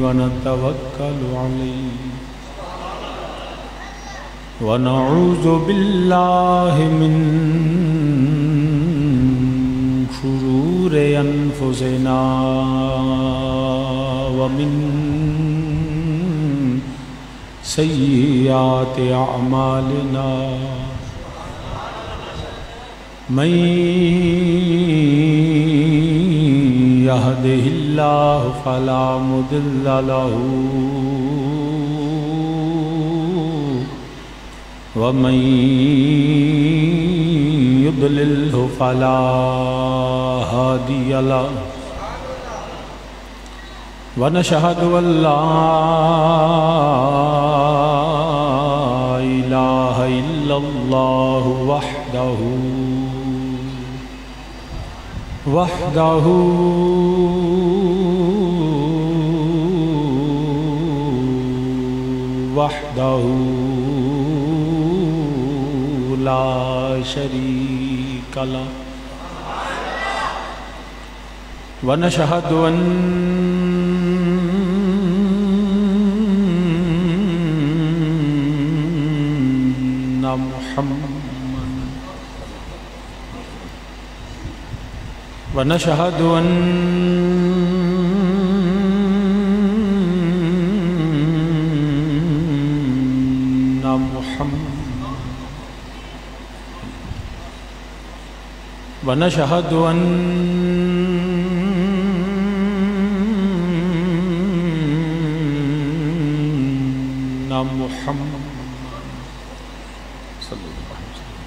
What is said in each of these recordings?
ونتوكل عليه ونعوذ بالله من شرور أنفسنا ومن سيئات أعمالنا من يهده الله فلا مضل له ومن يضلله فلا هادي له ونشهد أن لا إله إلا الله وحده لا شريك له ونشهد أن ونشهد أن ونشهد أن محمد صلى الله عليه وسلم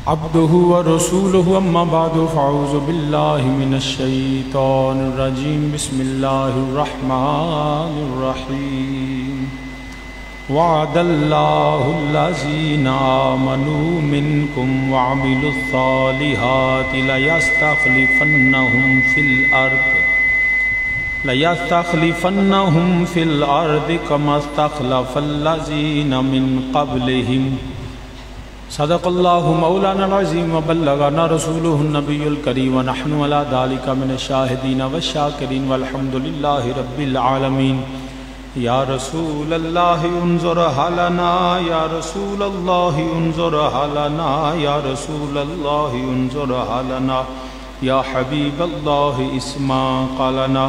عبده ورسوله أما بعد فأعوذ بالله من الشيطان الرجيم بسم الله الرحمن الرحيم وعد الله الذين آمنوا منكم وعملوا الصالحات ليستخلفنهم في الأرض كما استخلف الذين من قبلهم صدق الله مولانا العظيم وبلغنا رسوله النبي الكريم ونحن على ذلك من الشاهدين والشاكرين والحمد لله رب العالمين يا رسول الله انظر لنا يا رسول الله انظر لنا يا رسول الله انظر لنا يا حبيب الله اسمع قالنا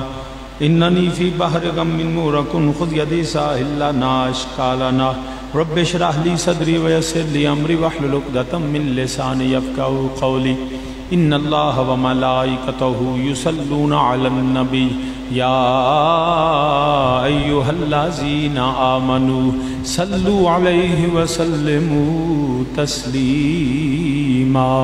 إنني في بحر غم مورق خذ يدي ساحل لنا أشكالنا رب اشرح لي صدري ويسر لي أمري واحلل عقدة من لساني يفقهوا قولي إن الله وملائكته يصلون على النبي يا أيها الذين آمنوا صلوا عليه وسلموا تسليما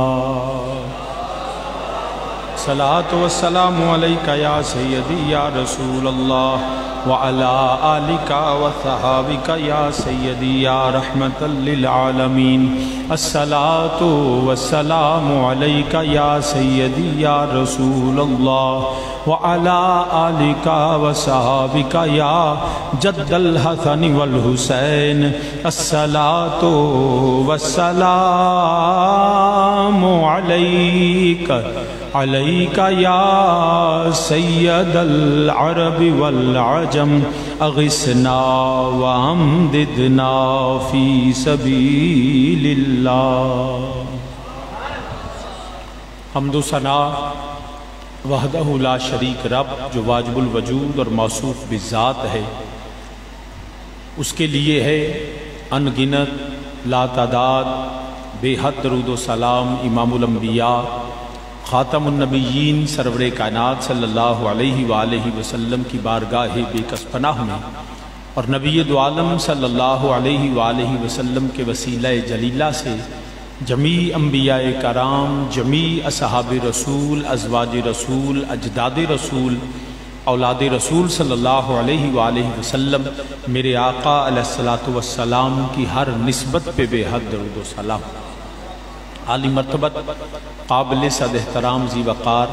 صلاة والسلام عليك يا سيدي يا رسول الله وعلى آلك وصحابك يا سيدي يا رحمة للعالمين الصلاة والسلام عليك يا سيدي يا رسول الله وعلى آلك وصحابك يا جد الحسن والحسين الصلاة والسلام عليك يا سيد العرب والعجم اغثنا وامددنا في سبيل الله حمد و ثنا وحدہ لا شریک رب جو واجب الوجود اور موصوف بالذات ہے، اس کے لیے ہے ان گنت لا تعداد بے حد درود و سلام امام الانبیاء خاتم النبیین سرور کائنات صلی اللہ علیہ وآلہ وسلم کی بارگاہ بے کس پناہ میں اور نبی دو عالم صلی اللہ علیہ وآلہ وسلم کے وسیلہ جلیلہ سے جمیع انبیاء کرام، جمیع اصحاب رسول، ازواج رسول، اجداد رسول، اولاد رسول صلی اللہ علیہ وآلہ وسلم میرے آقا علیہ السلام کی ہر نسبت پہ بے حد درود و سلام۔ عالی مرتبت قابل صد احترام ذی وقار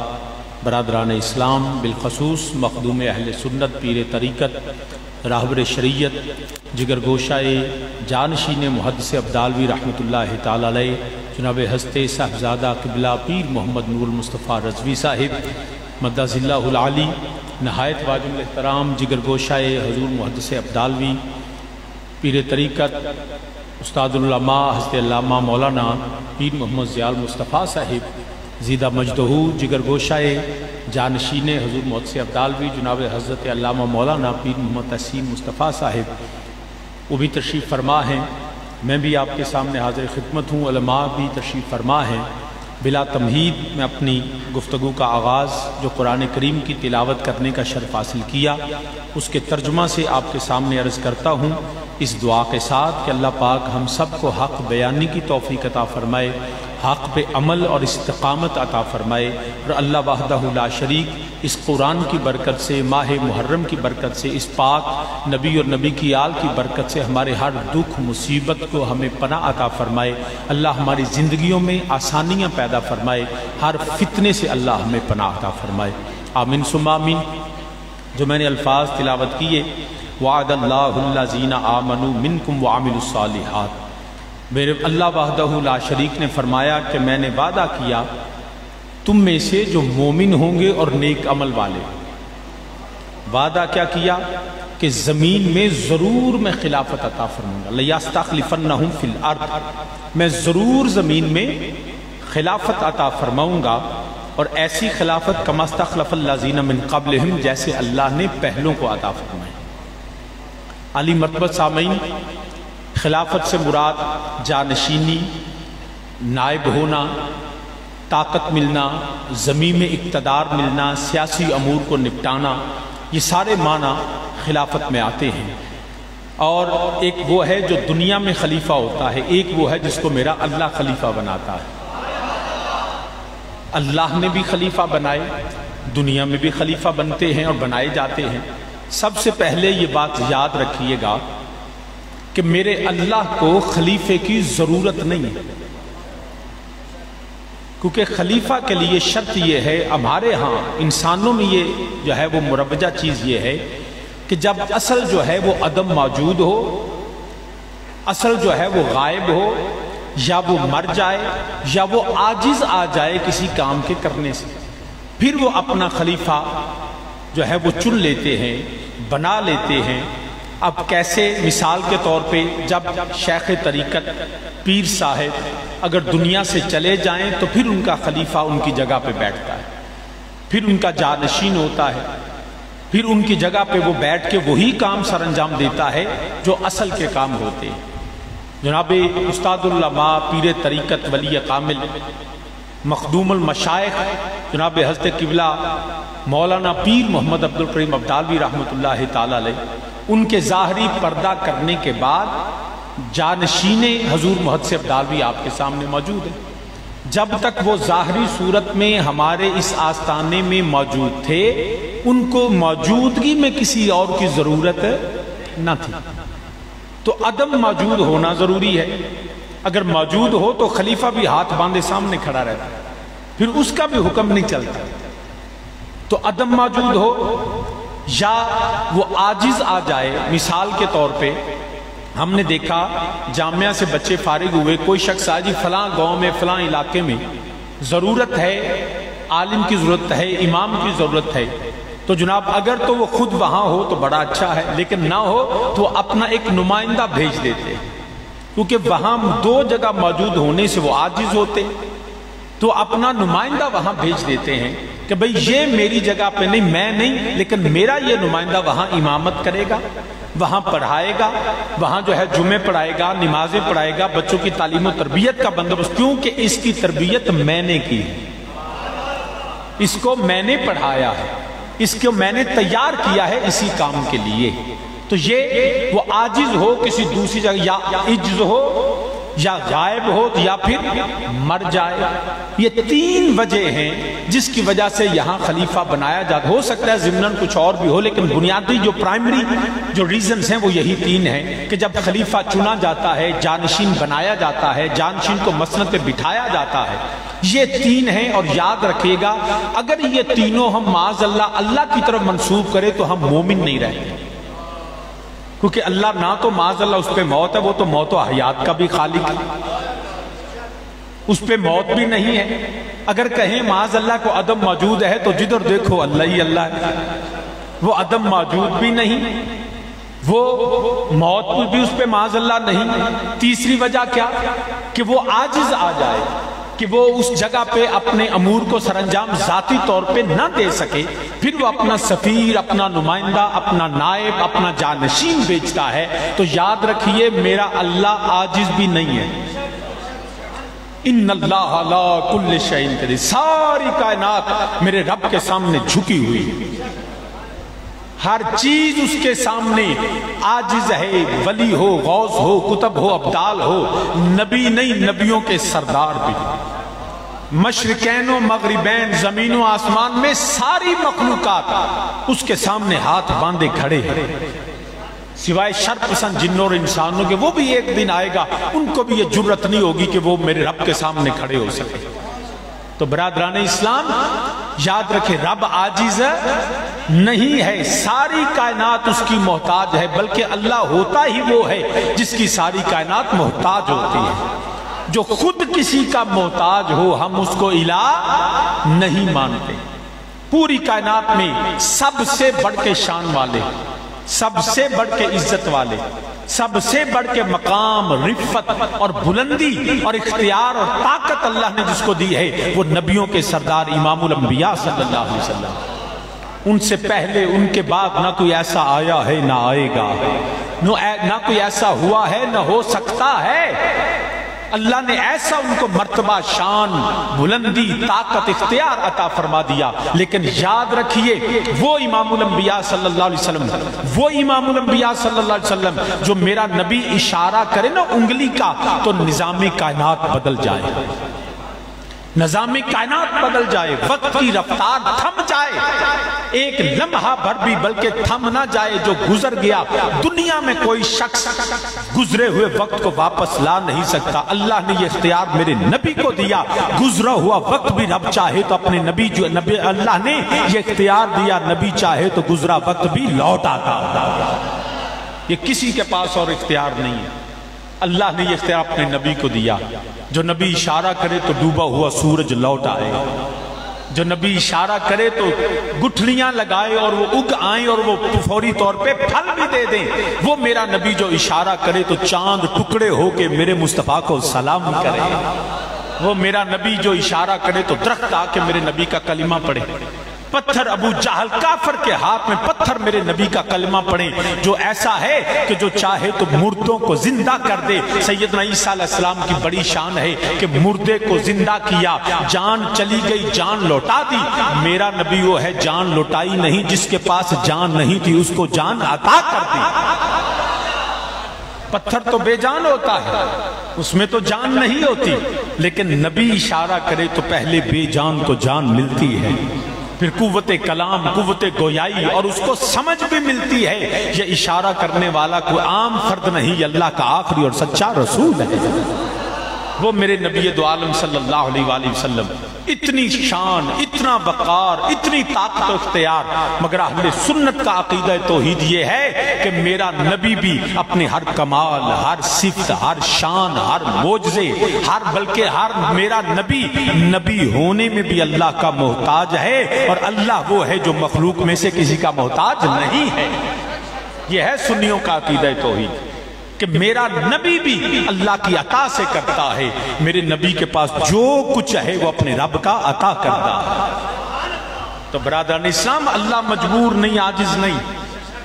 برادران اسلام، بالخصوص مخدوم اہل سنت، پیر طریقت، راہبر شریعت، جگر گوشہ جانشین محدث عبدالوی رحمت اللہ تعالی علیہ، جناب حضرت صاحبزادہ قبلہ پیر محمد نور المصطفیٰ رضوی صاحب مدظ اللہ العالی، نہایت واجب الاحترام جگر گوشائے حضور محدث ابدالوی پیر طریقت استاد العلماء حضرت علامہ مولانا پیر محمد ضیاء المصطفیٰ صاحب زیدہ مجدہ جگر گوشائے جانشین حضور محدث ابدالوی جناب حضرت علامہ مولانا پیر محمد تحسین مصطفیٰ صاحب وہ بھی تشریف فرما ہیں۔ میں بھی آپ کے سامنے حاضر خدمت ہوں، علماء بھی تشریف فرما ہیں۔ بلا تمہید میں اپنی گفتگو کا آغاز جو قرآن کریم کی تلاوت کرنے کا شرف حاصل کیا اس کے ترجمہ سے آپ کے سامنے عرض کرتا ہوں، اس دعا کے ساتھ کہ اللہ پاک ہم سب کو حق بیانی کی توفیق عطا فرمائے، حق پہ عمل اور استقامت عطا فرمائے، اور اللہ وحدہ لا شریک اس قرآن کی برکت سے، ماہ محرم کی برکت سے، اس پاک نبی اور نبی کی آل کی برکت سے ہمارے ہر دکھ مصیبت کو ہمیں پناہ عطا فرمائے، اللہ ہماری زندگیوں میں آسانیاں پیدا فرمائے، ہر فتنے سے اللہ ہمیں پناہ عطا فرمائے، آمین ثم آمین۔ جو میں نے الفاظ تلاوت کیے، وعد اللہ الذین آمنوا منکم وعملوا الصالحات، میرے اللہ وحدہ لا شریک نے فرمایا کہ میں نے وعدہ کیا تم میں سے جو مومن ہوں گے اور نیک عمل والے، وعدہ کیا کیا کہ زمین میں ضرور میں خلافت عطا فرماؤں گا، لَيَسْتَخْلِفَنَّهُمْ فِي الْأَرْضِ، میں ضرور زمین میں خلافت عطا فرماؤں گا، اور ایسی خلافت کما استخلف الذین من قبلہم، جیسے اللہ نے پہلوں کو عطا فرمائی۔ علی مرتبہ سامعین، خلافت سے مراد جانشینی، نائب ہونا، طاقت ملنا، زمین میں اقتدار ملنا، سیاسی امور کو نپٹانا، یہ سارے معنی خلافت میں آتے ہیں۔ اور ایک وہ ہے جو دنیا میں خلیفہ ہوتا ہے، ایک وہ ہے جس کو میرا اللہ خلیفہ بناتا ہے۔ اللہ نے بھی خلیفہ بنائے، دنیا میں بھی خلیفہ بنتے ہیں اور بنائے جاتے ہیں۔ سب سے پہلے یہ بات یاد رکھیے گا کہ میرے اللہ کو خلیفے کی ضرورت نہیں ہے، کیونکہ خلیفہ کے لیے شرط یہ ہے، ہمارے ہاں انسانوں میں یہ جو ہے وہ مروجہ چیز یہ ہے کہ جب اصل جو ہے وہ عدم موجود ہو، اصل جو ہے وہ غائب ہو، یا وہ مر جائے، یا وہ عاجز آ جائے کسی کام کے کرنے سے، پھر وہ اپنا خلیفہ جو ہے وہ چن لیتے ہیں، بنا لیتے ہیں۔ اب کیسے؟ مثال کے طور پہ جب شیخ طریقت پیر صاحب اگر دنیا سے چلے جائیں تو پھر ان کا خلیفہ ان کی جگہ پہ بیٹھتا ہے، پھر ان کا جانشین ہوتا ہے، پھر ان کی جگہ پہ وہ بیٹھ کے وہی کام سر انجام دیتا ہے جو اصل کے کام ہوتے ہیں۔ جناب استاد العلماء پیر طریقت ولی کامل مخدوم المشائخ جناب حضرت قبلہ مولانا پیر محمد عبدالکریم ابدالوی رحمۃ اللہ تعالی علیہ، ان کے ظاہری پردہ کرنے کے بعد جانشین حضور محدث ابدالوی آپ کے سامنے موجود ہیں۔ جب تک وہ ظاہری صورت میں ہمارے اس آستانے میں موجود تھے، ان کو موجودگی میں کسی اور کی ضرورت نہ تھی، تو عدم موجود ہونا ضروری ہے۔ اگر موجود ہو تو خلیفہ بھی ہاتھ باندھے سامنے کھڑا رہتا ہے، پھر اس کا بھی حکم نہیں چلتا۔ تو عدم موجود ہو یا وہ عاجز آ جائے، مثال کے طور پہ ہم نے دیکھا جامعہ سے بچے فارغ ہوئے، کوئی شخص آجی فلاں گاؤں میں فلاں علاقے میں ضرورت ہے، عالم کی ضرورت ہے، امام کی ضرورت ہے، تو جناب اگر تو وہ خود وہاں ہو تو بڑا اچھا ہے، لیکن نہ ہو تو اپنا ایک نمائندہ بھیج دیتے، کیونکہ وہاں دو جگہ موجود ہونے سے وہ عاجز ہوتے، تو اپنا نمائندہ وہاں بھیج دیتے ہیں کہ بھئی یہ میری جگہ پہ نہیں، میں نہیں، لیکن میرا یہ نمائندہ وہاں امامت کرے گا، وہاں پڑھائے گا، وہاں جو ہے جمعے پڑھائے گا، نمازیں پڑھائے گا، بچوں کی تعلیم و تربیت کا بندوبست، کیونکہ اس کی تربیت میں نے کی ہے، اس کو میں نے پڑھایا ہے، اس کو میں نے تیار کیا ہے اسی کام کے لیے۔ تو یہ وہ عاجز ہو کسی دوسری جگہ، یا عجز ہو یا غائب ہو یا پھر مر جائے، یہ تین وجہ ہیں جس کی وجہ سے یہاں خلیفہ بنایا جاتا۔ ہو سکتا ہے ضمناً کچھ اور بھی ہو، لیکن بنیادی جو پرائمری جو ریزنز ہیں وہ یہی تین ہیں کہ جب خلیفہ چنا جاتا ہے، جانشین بنایا جاتا ہے، جانشین کو مسند پہ بٹھایا جاتا ہے، یہ تین ہیں۔ اور یاد رکھیے گا اگر یہ تینوں ہم معاذ اللہ کی طرف منسوب کریں تو ہم مومن نہیں رہتے، کیونکہ اللہ نہ تو معاذ اللہ اس پہ موت ہے، وہ تو موت و حیات کا بھی خالق ہے۔ اس پہ موت بھی نہیں ہے. اگر کہیں معاذ اللہ کو عدم موجود ہے تو جدھر دیکھو اللہ ہی اللہ ہے. وہ عدم موجود بھی نہیں, وہ موت بھی اس پہ معاذ اللہ نہیں. تیسری وجہ کیا کہ وہ عاجز آ جائے کہ وہ اس جگہ پہ اپنے امور کو سر انجام ذاتی طور پہ نہ دے سکے, پھر وہ اپنا سفیر, اپنا نمائندہ, اپنا نائب, اپنا جانشین بیچتا ہے. تو یاد رکھیے میرا اللہ عاجز بھی نہیں ہے. ان اللہ علی کل شیء قدیر, ساری کائنات میرے رب کے سامنے جھکی ہوئی, ہر چیز اس کے سامنے عاجز ہے. ولی ہو, غوث ہو, کتب ہو, ابدال ہو, نبی نہیں نبیوں کے سردار بھی, مشرقین و مغربین, زمین و آسمان میں ساری مخلوقات اس کے سامنے ہاتھ باندھے کھڑے ہیں, سوائے شر پسند جنوں اور انسانوں کے. وہ بھی ایک دن آئے گا, ان کو بھی یہ جرت نہیں ہوگی کہ وہ میرے رب کے سامنے کھڑے ہو سکے. تو برادران اسلام یاد رکھے, رب عاجز نہیں ہے, ساری کائنات اس کی محتاج ہے, بلکہ اللہ ہوتا ہی وہ ہے جس کی ساری کائنات محتاج ہوتی ہے. جو خود کسی کا محتاج ہو ہم اس کو الہ نہیں مانتے. پوری کائنات میں سب سے بڑھ کے شان والے, سب سے بڑھ کے عزت والے, سب سے بڑھ کے مقام, رفت اور بلندی اور اختیار اور طاقت اللہ نے جس کو دی ہے وہ نبیوں کے سردار امام الانبیاء صلی اللہ علیہ وسلم. ان سے پہلے ان کے بعد نہ کوئی ایسا آیا ہے نہ آئے گا, نہ کوئی ایسا ہوا ہے نہ ہو سکتا ہے. اللہ نے ایسا ان کو مرتبہ, شان, بلندی, طاقت, اختیار عطا فرما دیا. لیکن یاد رکھیے وہ امام الانبیاء صلی اللہ علیہ وسلم, وہ امام الانبیاء صلی اللہ علیہ وسلم جو میرا نبی اشارہ کرے نا انگلی کا تو نظام کائنات بدل جائے, نظام کائنات بدل جائے, وقت کی رفتار تھم جائے, ایک لمحہ بھر بھی بلکہ تھم نہ جائے. جو گزر گیا دنیا میں کوئی شخص گزرے ہوئے وقت کو واپس لا نہیں سکتا. اللہ نے یہ اختیار میرے نبی کو دیا, گزرا ہوا وقت بھی رب چاہے تو اپنے نبی, جو نبی اللہ نے یہ اختیار دیا, نبی چاہے تو گزرا وقت بھی لوٹ آتا. یہ کسی کے پاس اور اختیار نہیں ہے. اللہ نے یہ اختیار اپنے نبی کو دیا. جو نبی اشارہ کرے تو ڈوبا ہوا سورج لوٹ آئے, جو نبی اشارہ کرے تو گٹھلیاں لگائے اور وہ اگ آئیں اور وہ فوری طور پہ پھل بھی دے دیں. وہ میرا نبی جو اشارہ کرے تو چاند ٹکڑے ہو کے میرے مصطفیٰ کو سلام کرے. وہ میرا نبی جو اشارہ کرے تو درخت آ کے میرے نبی کا کلمہ پڑھے. پتھر ابو جہل کافر کے ہاتھ میں پتھر میرے نبی کا کلمہ پڑھیں. جو ایسا ہے کہ جو چاہے تو مردوں کو زندہ کر دے. سیدنا عیسیٰ علیہ السلام کی بڑی شان ہے کہ مردے کو زندہ کیا, جان چلی گئی جان لوٹا دی. میرا نبی وہ ہے جان لوٹائی نہیں, جس کے پاس جان نہیں تھی اس کو جان عطا کر دی. پتھر تو بے جان ہوتا ہے, اس میں تو جان نہیں ہوتی, لیکن نبی اشارہ کرے تو پہلے بے جان کو جان ملتی ہے, پھر قوت کلام, قوت گویائی اور اس کو سمجھ بھی ملتی ہے. یہ اشارہ کرنے والا کوئی عام فرد نہیں, اللہ کا آخری اور سچا رسول ہے. وہ میرے نبی دو عالم صلی اللہ علیہ وآلہ وسلم, اتنی شان, اتنا وقار, اتنی طاقت و اختیار. مگر اہل سنت کا عقیدہ توحید یہ ہے کہ میرا نبی بھی اپنے ہر کمال, ہر صفت, ہر شان, ہر معجزے, بلکہ میرا نبی نبی ہونے میں بھی اللہ کا محتاج ہے, اور اللہ وہ ہے جو مخلوق میں سے کسی کا محتاج نہیں ہے. یہ ہے سنیوں کا عقیدہ توحید کہ میرا نبی بھی اللہ کی عطا سے کرتا ہے. میرے نبی کے پاس جو کچھ ہے وہ اپنے رب کا عطا کرتا ہے. تو برادران اسلام اللہ مجبور نہیں, عاجز نہیں.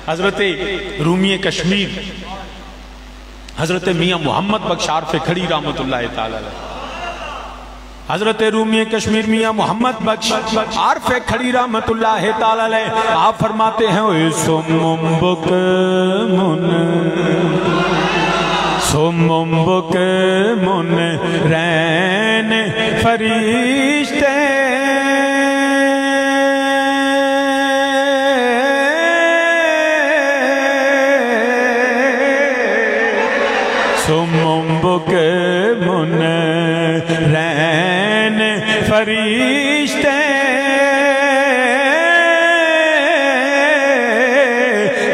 حضرت رومی کشمیر حضرت میاں محمد بخش عارف کھڑی رحمت اللہ تعالی علیہ, حضرت رومی کشمیر میاں محمد بخش عارف کھڑی رحمت اللہ تعالی علیہ, آپ فرماتے ہیں سمم بک من رین فرشتے سمم بک من رین فرشتے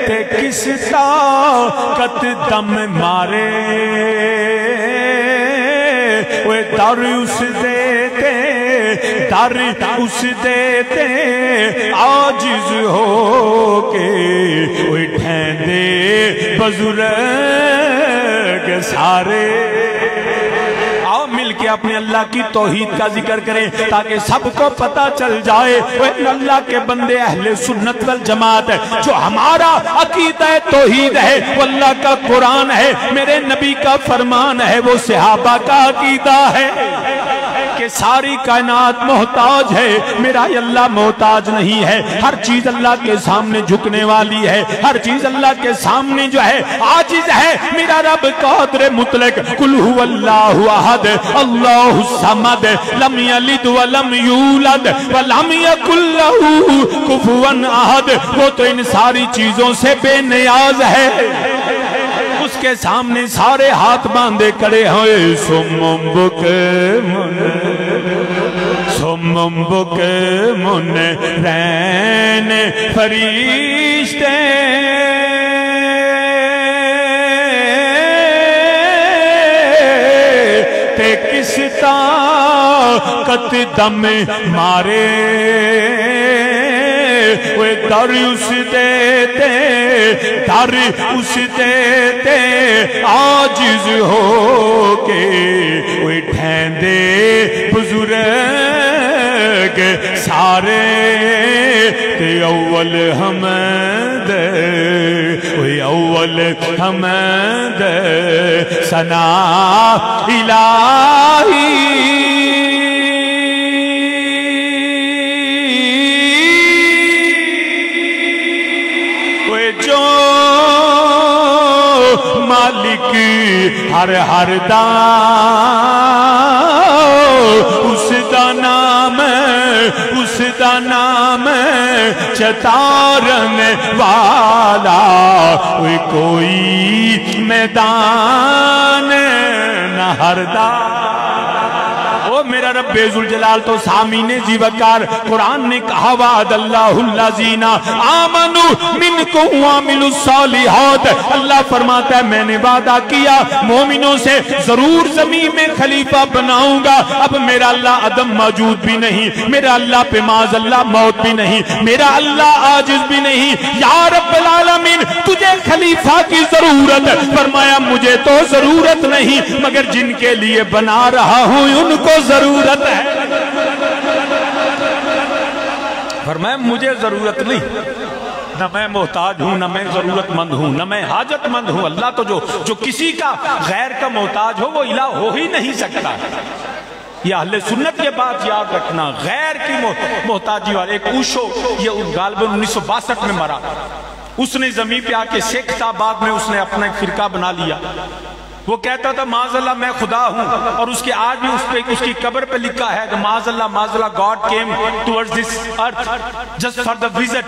تے کس طاقت دم مارے در اس دیتے در اس دیتے عاجز ہو کے وہ ڈھیندے بزرگ سارے مل کے اپنے اللہ کی توحید کا ذکر کریں تاکہ سب کو پتہ چل جائے وہ اللہ کے بندے اہل سنت والجماعت ہے جو ہمارا عقیدہ توحید ہے وہ اللہ کا قرآن ہے میرے نبی کا فرمان ہے وہ صحابہ کا عقیدہ ہے کہ ساری کائنات محتاج ہے میرا اللہ محتاج نہیں ہے ہر چیز اللہ کے سامنے جھکنے والی ہے ہر چیز اللہ کے سامنے جو ہے عاجز ہے میرا رب قادر مطلق قل هو اللہ احد اللہ الصمد لم یلد ولم یولد ولم یکن له کفوا احد وہ تو ان ساری چیزوں سے بے نیاز ہے اس کے سامنے سارے ہاتھ باندھے کھڑے ہوئے سمم بک من رین فرشتے تے کس طاقت دم مارے وہ در اس دیتے در اس دیتے عاجز ہو کے وہ ڈھیندے بزرگ سارے تے اول حمد وہ اول حمد ثنا الہی مالک ہر ہر اس دا نام چتارن والا کوئی میدان نہ ہردا میرا رب ذوالجلال تو سامعین زی وقار قرآن نے کہا وعد اللہ الذین آمنوا منکم وعملوا الصالحات اللہ فرماتا ہے میں نے وعدہ کیا مومنوں سے ضرور زمین میں خلیفہ بناؤں گا اب میرا اللہ عدم موجود بھی نہیں میرا اللہ پہ معاذ اللہ موت بھی نہیں میرا اللہ عاجز بھی نہیں یا رب العالمین تجھے خلیفہ کی ضرورت فرمایا مجھے تو ضرورت نہیں مگر جن کے لیے بنا رہا ہوں ان کو ضرورت ہے فرمایا مجھے ضرورت نہیں نہ میں محتاج ہوں نہ میں ضرورت مند ہوں نہ میں حاجت مند ہوں اللہ تو جو کسی کا غیر کا محتاج ہو وہ الہ ہو ہی نہیں سکتا یہ اہل سنت کے بات یاد رکھنا غیر کی محتاجی والے ایک اوشو یہ غالباً 1962 میں مرا اس نے زمین پہ آ کے سکھ تھا بعد میں اس نے اپنا ایک فرقہ بنا لیا وہ کہتا تھا معاذ اللہ میں خدا ہوں اور اس کے آج بھی اس کی قبر پہ لکھا ہے کہ معاذ اللہ God came towards this earth just for the visit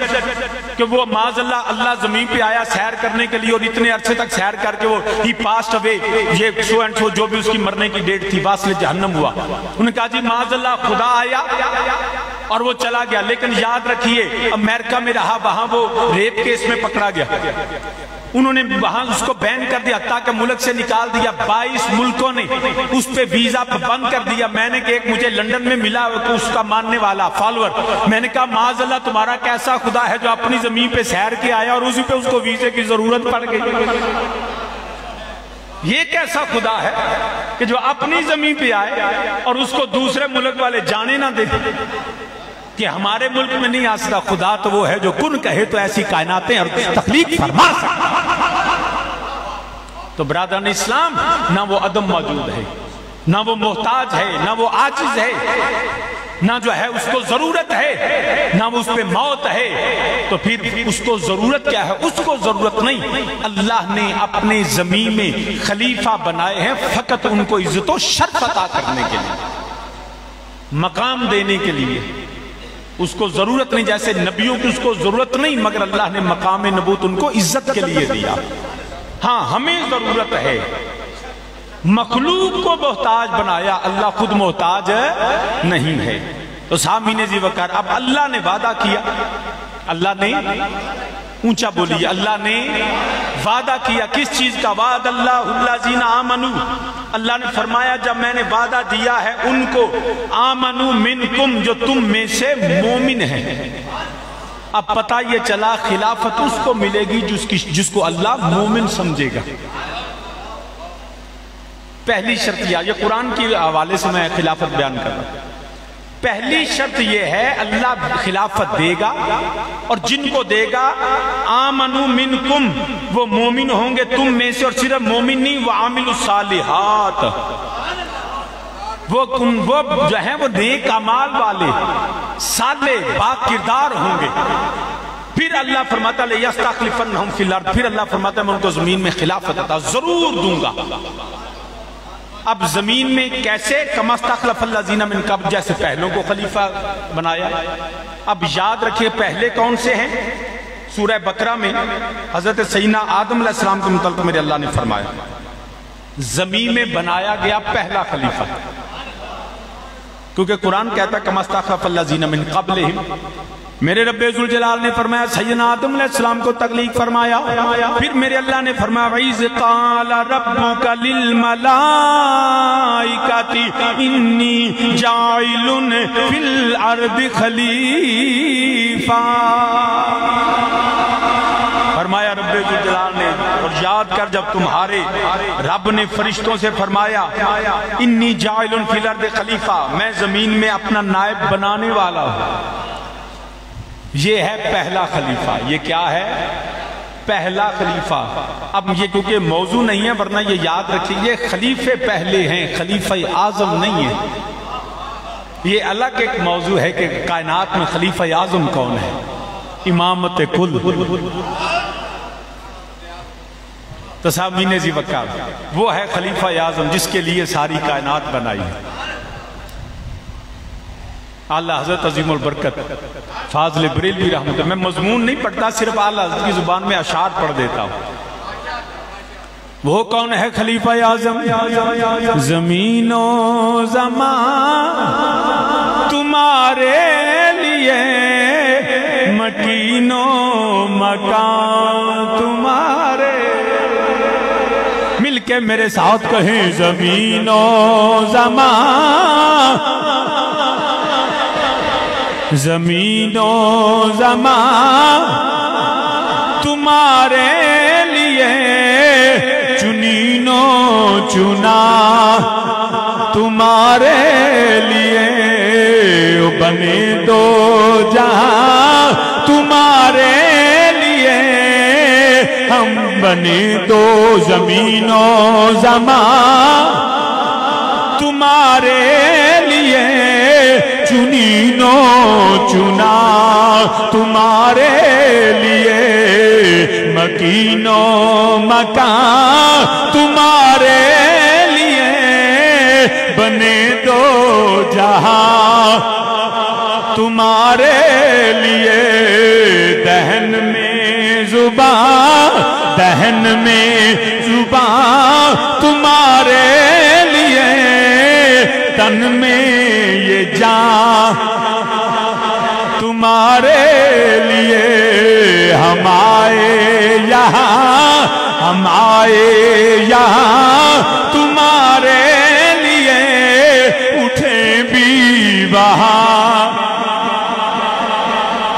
کہ وہ معاذ اللہ زمین پہ آیا سیر کرنے کے لیے اور اتنے عرصے تک سیر کر کے وہ he passed away یہ سو اینڈ سو جو بھی اس کی مرنے کی ڈیٹ تھی واصل جہنم ہوا انہوں نے کہا جی معاذ اللہ خدا آیا اور وہ چلا گیا لیکن یاد رکھیے امریکہ میں رہا وہاں وہ ریپ کیس میں پکڑا گیا انہوں نے وہاں اس کو بین کر دیا تاکہ ملک سے نکال دیا 22 ملکوں نے اس پہ ویزا بند کر دیا میں نے کہ ایک مجھے لنڈن میں ملا اس کا ماننے والا فالور میں نے کہا معاذ اللہ تمہارا کیسا خدا ہے جو اپنی زمین پہ سیر کے آیا اور اسی پہ اس کو ویزے کی ضرورت پڑ گئی یہ کیسا خدا ہے کہ جو اپنی زمین پہ آئے اور اس کو دوسرے ملک والے جانے نہ دے کہ ہمارے ملک میں نہیں آ سکتا خدا تو وہ ہے جو کن کہے تو ایسی کائناتیں اور تخلیق فرما سکتا تو برادران اسلام نہ وہ عدم موجود ہے نہ وہ محتاج ہے نہ وہ عاجز ہے نہ جو ہے اس کو ضرورت ہے نہ وہ اس پہ موت ہے تو پھر اس کو ضرورت کیا ہے اس کو ضرورت نہیں اللہ نے اپنے زمین میں خلیفہ بنائے ہیں فقط ان کو عزت و شرف عطا کرنے کے لیے مقام دینے کے لیے اس کو ضرورت نہیں جیسے نبیوں کی اس کو ضرورت نہیں مگر اللہ نے مقام نبوت ان کو عزت کے لیے دیا ہاں ہمیں ضرورت ہے مخلوق کو محتاج بنایا اللہ خود محتاج نہیں ہے تو سامعین ذی وقار اب اللہ نے وعدہ کیا اللہ نے اونچا بولیے، اللہ نے وعدہ کیا، کس چیز کا؟ وعد اللہ الذین آمنوا، اللہ نے فرمایا جب میں نے وعدہ دیا ہے ان کو، آمنوا منکم، جو تم میں سے مومن ہیں۔ اب پتہ یہ چلا خلافت اس کو ملے گی جس کو اللہ مومن سمجھے گا۔ پہلی شرط یہ قرآن کے حوالے سے میں خلافت بیان کر رہا ہوں۔ پہلی شرط یہ ہے اللہ خلافت دے گا، اور جن کو دے گا آمنوا منکم، وہ مومن ہوں گے تم میں سے، اور صرف مومن نہیں، وعاملوا الصالحات، وہ جو ہیں وہ نیک اعمال والے، صالح با کردار ہوں گے۔ پھر اللہ فرماتا ہے لَيَسْتَخْلِفَنَّهُمْ فِي الْأَرْضِ، پھر اللہ فرماتا ہے میں ان کو زمین میں خلافت عطا ضرور دوں گا۔ اب زمین میں کیسے؟ کَمَا اسْتَخْلَفَ الَّذِينَ مِن قَبْلِهِمْ، جیسے پہلوں کو خلیفہ بنایا۔ اب یاد رکھیے پہلے کون سے ہیں؟ سورہ بقرہ میں حضرت سیدنا آدم علیہ السلام کے متعلق میرے اللہ نے فرمایا زمین میں بنایا گیا پہلا خلیفہ، کیونکہ قرآن کہتا ہے کَمَا اسْتَخْلَفَ الَّذِينَ مِن قَبْلِهِمْ۔ میرے رب ذوالجلال نے فرمایا سیدنا آدم علیہ السلام کو تخلیق فرمایا، پھر میرے اللہ نے فرمایا وَإِذْ قَالَ رَبُّكَ لِلْمَلَائِكَةِ إِنِّي جَاعِلٌ فِي الْأَرْضِ خَلِيفَةً، فرمایا رب ذوالجلال نے، اور یاد کر جب تمہارے رب نے فرشتوں سے فرمایا انی جاعل فی الارض خلیفہ، میں زمین میں اپنا نائب بنانے والا ہوں، یہ ہے پہلا خلیفہ۔ یہ کیا ہے؟ پہلا خلیفہ۔ اب یہ کیونکہ موضوع نہیں ہے ورنہ یہ یاد رکھیے یہ خلیفے پہلے ہیں، خلیفہ اعظم نہیں ہے۔ یہ الگ ایک موضوع ہے کہ کائنات میں خلیفہ اعظم کون ہے، امامت کل تسامین ذی وقار، وہ ہے خلیفہ اعظم جس کے لیے ساری کائنات بنائی ہے۔ اعلیٰ حضرت عظیم البرکت فاضل بریلوی رحمۃ اللہ، میں مضمون نہیں پڑھتا، صرف اعلیٰ حضرت کی زبان میں اشعار پڑھ دیتا ہوں۔ وہ کون ہے خلیفہ اعظم؟ زمین و زمان تمہارے لیے، مکین و مکان تمہارے، مل کے میرے ساتھ کہیں زمین و زمان، زمین و زمان تمہارے لیے، چنین و چنا تمہارے لیے، بنے دو جہاں تمہارے لیے، ہم بنے دو زمین و زمان تمہارے لیے، چنین و چنا تمہارے لیے، مکین و مکان تمہارے لیے، بنے دو جہاں تمہارے لیے، دہن میں زبان، دہن میں زبان تمہارے لیے، تن میں یہ جان تمہارے لیے، ہم آئے یہاں، ہم آئے یہاں تمہارے لیے، اٹھیں بھی وہاں،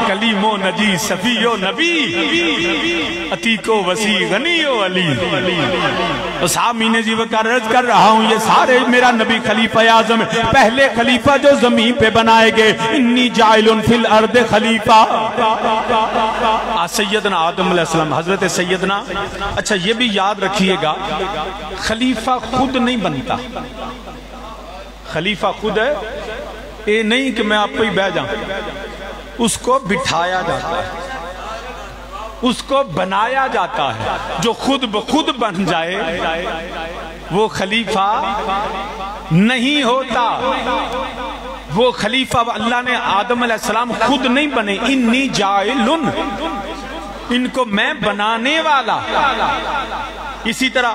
کلیم و نجی صفی و نبی، عتیق و وسیع غنی و علی۔ سامعین ذی وقار عرض کر رہا ہوں یہ سارے میرا نبی خلیفہ اعظم ہے، پہلے خلیفہ جو زمین پہ بنائے گئے، انی جاعل فی الارض خلیفہ، سیدنا آدم علیہ السلام، حضرت سیدنا۔ اچھا یہ بھی یاد رکھیے گا خلیفہ خود نہیں بنتا، خلیفہ خود ہے یہ نہیں کہ میں آپ کو ہی بہ جاؤں، اس کو بٹھایا جاتا ہے، اس کو بنایا جاتا ہے۔ جو خود بخود بن جائے وہ خلیفہ نہیں ہوتا، وہ خلیفہ اللہ نے آدم علیہ السلام خود نہیں بنے، انی جاعلن، ان کو میں بنانے والا۔ اسی طرح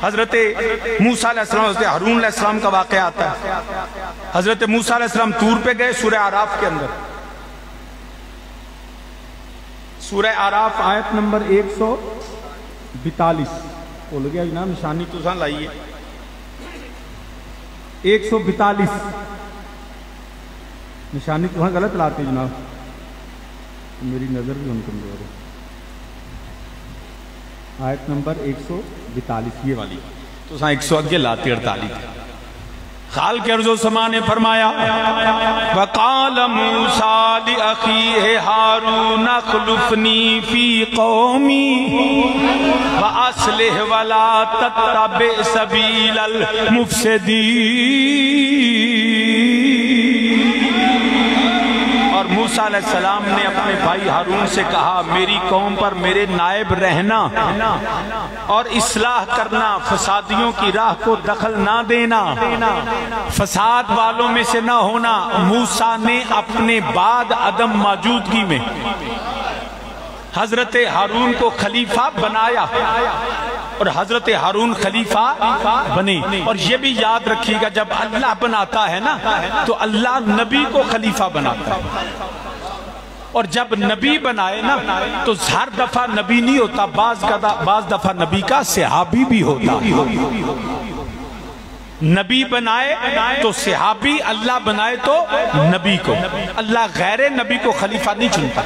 حضرت موسیٰ علیہ السلام، حضرت ہارون علیہ السلام کا واقعہ آتا ہے۔ حضرت موسیٰ علیہ السلام طور پہ گئے، سورہ اعراف کے اندر سورہ آراف آیت نمبر 142 بھول گیا جناب نشانی تو سان لائیے 142 نشانی تو غلط لاتے جناب میری نظر بھی ان کمزور ہے آیت نمبر 142 یہ والی تو سان 100 اگے لاتے 48 خالق ارض و سما نے فرمایا وَقَالَ مُوسَىٰ لِأَخِيهِ هَارُونَ اخْلُفْنِي فِي قَوْمِي وَأَصْلِحْ وَلَا تَتَّبِعْ سَبِيلَ الْمُفْسِدِينَ اور موسیٰ علیہ السلام نے اپنے بھائی ہارون سے کہا میری قوم پر میرے نائب رہنا اور اصلاح کرنا فسادیوں کی راہ کو دخل نہ دینا فساد والوں میں سے نہ ہونا موسیٰ نے اپنے بعد عدم موجودگی میں حضرت ہارون کو خلیفہ بنایا اور حضرت ہارون خلیفہ بنے اور یہ بھی یاد رکھیے گا جب اللہ بناتا ہے نا تو اللہ نبی کو خلیفہ بناتا ہے اور جب نبی بنائے نا تو ہر دفعہ نبی نہیں ہوتا بعض دفعہ نبی کا صحابی بھی ہوتا نبی بنائے تو صحابی اللہ بنائے تو نبی کو اللہ غیر نبی کو خلیفہ نہیں چنتا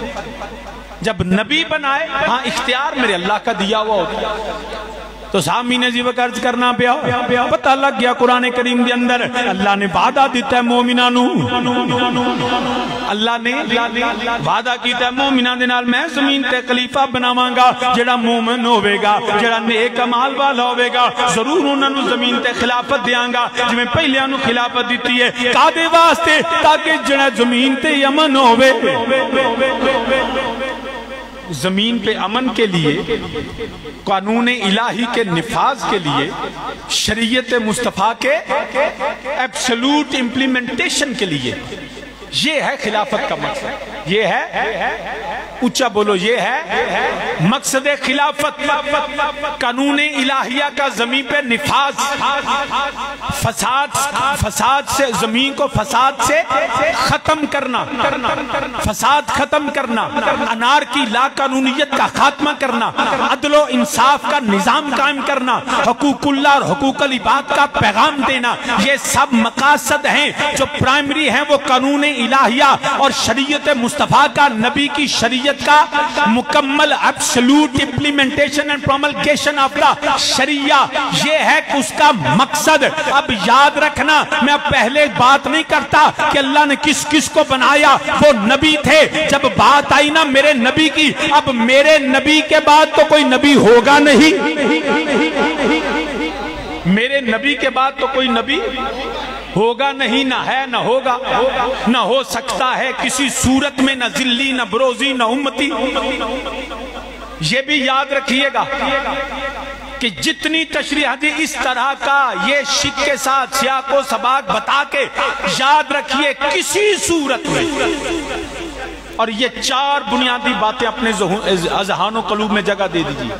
جب نبی بنائے ہاں اختیار میرے اللہ کا دیا ہوا ہوتا تو سامین عزیز عرض کرنا پیا پتہ لگ گیا قرآن کریم دے اندر اللہ نے وعدہ دیتا ہے مومنانو اللہ نے وعدہ کیتا ہے مومنان دے نال میں زمین تے خلیفہ بناواں گا جڑا مومن ہوے گا جڑا نیک اعمال والا ہوے گا ضرور انہاں نوں زمین تے خلافت دیاں گا جویں پہلیاں نوں خلافت دتی ہے کادے واسطے تاکہ جڑا زمین تے امن ہوے زمین پہ امن کے لیے قانون الہی کے نفاذ کے لیے شریعت مصطفیٰ کے ایبسولوٹ امپلیمنٹیشن کے لیے یہ ہے خلافت کا مقصد یہ ہے اونچا بولو یہ ہے مقصد خلافت قانون الہیہ کا زمین پہ نفاذ فساد سے زمین کو فساد سے ختم کرنا فساد ختم کرنا انار کی لا قانونیت کا خاتمہ کرنا عدل و انصاف کا نظام قائم کرنا حقوق اللہ اور حقوق العباد کا پیغام دینا یہ سب مقاصد ہیں جو پرائمری ہیں وہ قانون الہیہ اور شریعت مصطفیٰ کا نبی کی شریعت کا مکمل absolute implementation and promulgation of the شریعہ یہ ہے کہ اس کا مقصد اب یاد رکھنا میں پہلے بات نہیں کرتا کہ اللہ نے کس کس کو بنایا وہ نبی تھے جب بات آئی نا میرے نبی کی اب میرے نبی کے بعد تو کوئی نبی ہوگا نہیں میرے نبی کے بعد تو کوئی نبی ہوگا نہیں نہ ہے نہ ہوگا نہ ہو سکتا ہے کسی صورت میں نہ ذلی نہ بروزی نہ امتی یہ بھی یاد رکھیے گا کہ جتنی تشریح دی اس طرح کا یہ شک کے ساتھ سیاق و سباق بتا کے یاد رکھیے کسی صورت میں اور یہ 4 بنیادی باتیں اپنے اذہان و قلوب میں جگہ دے دیجیے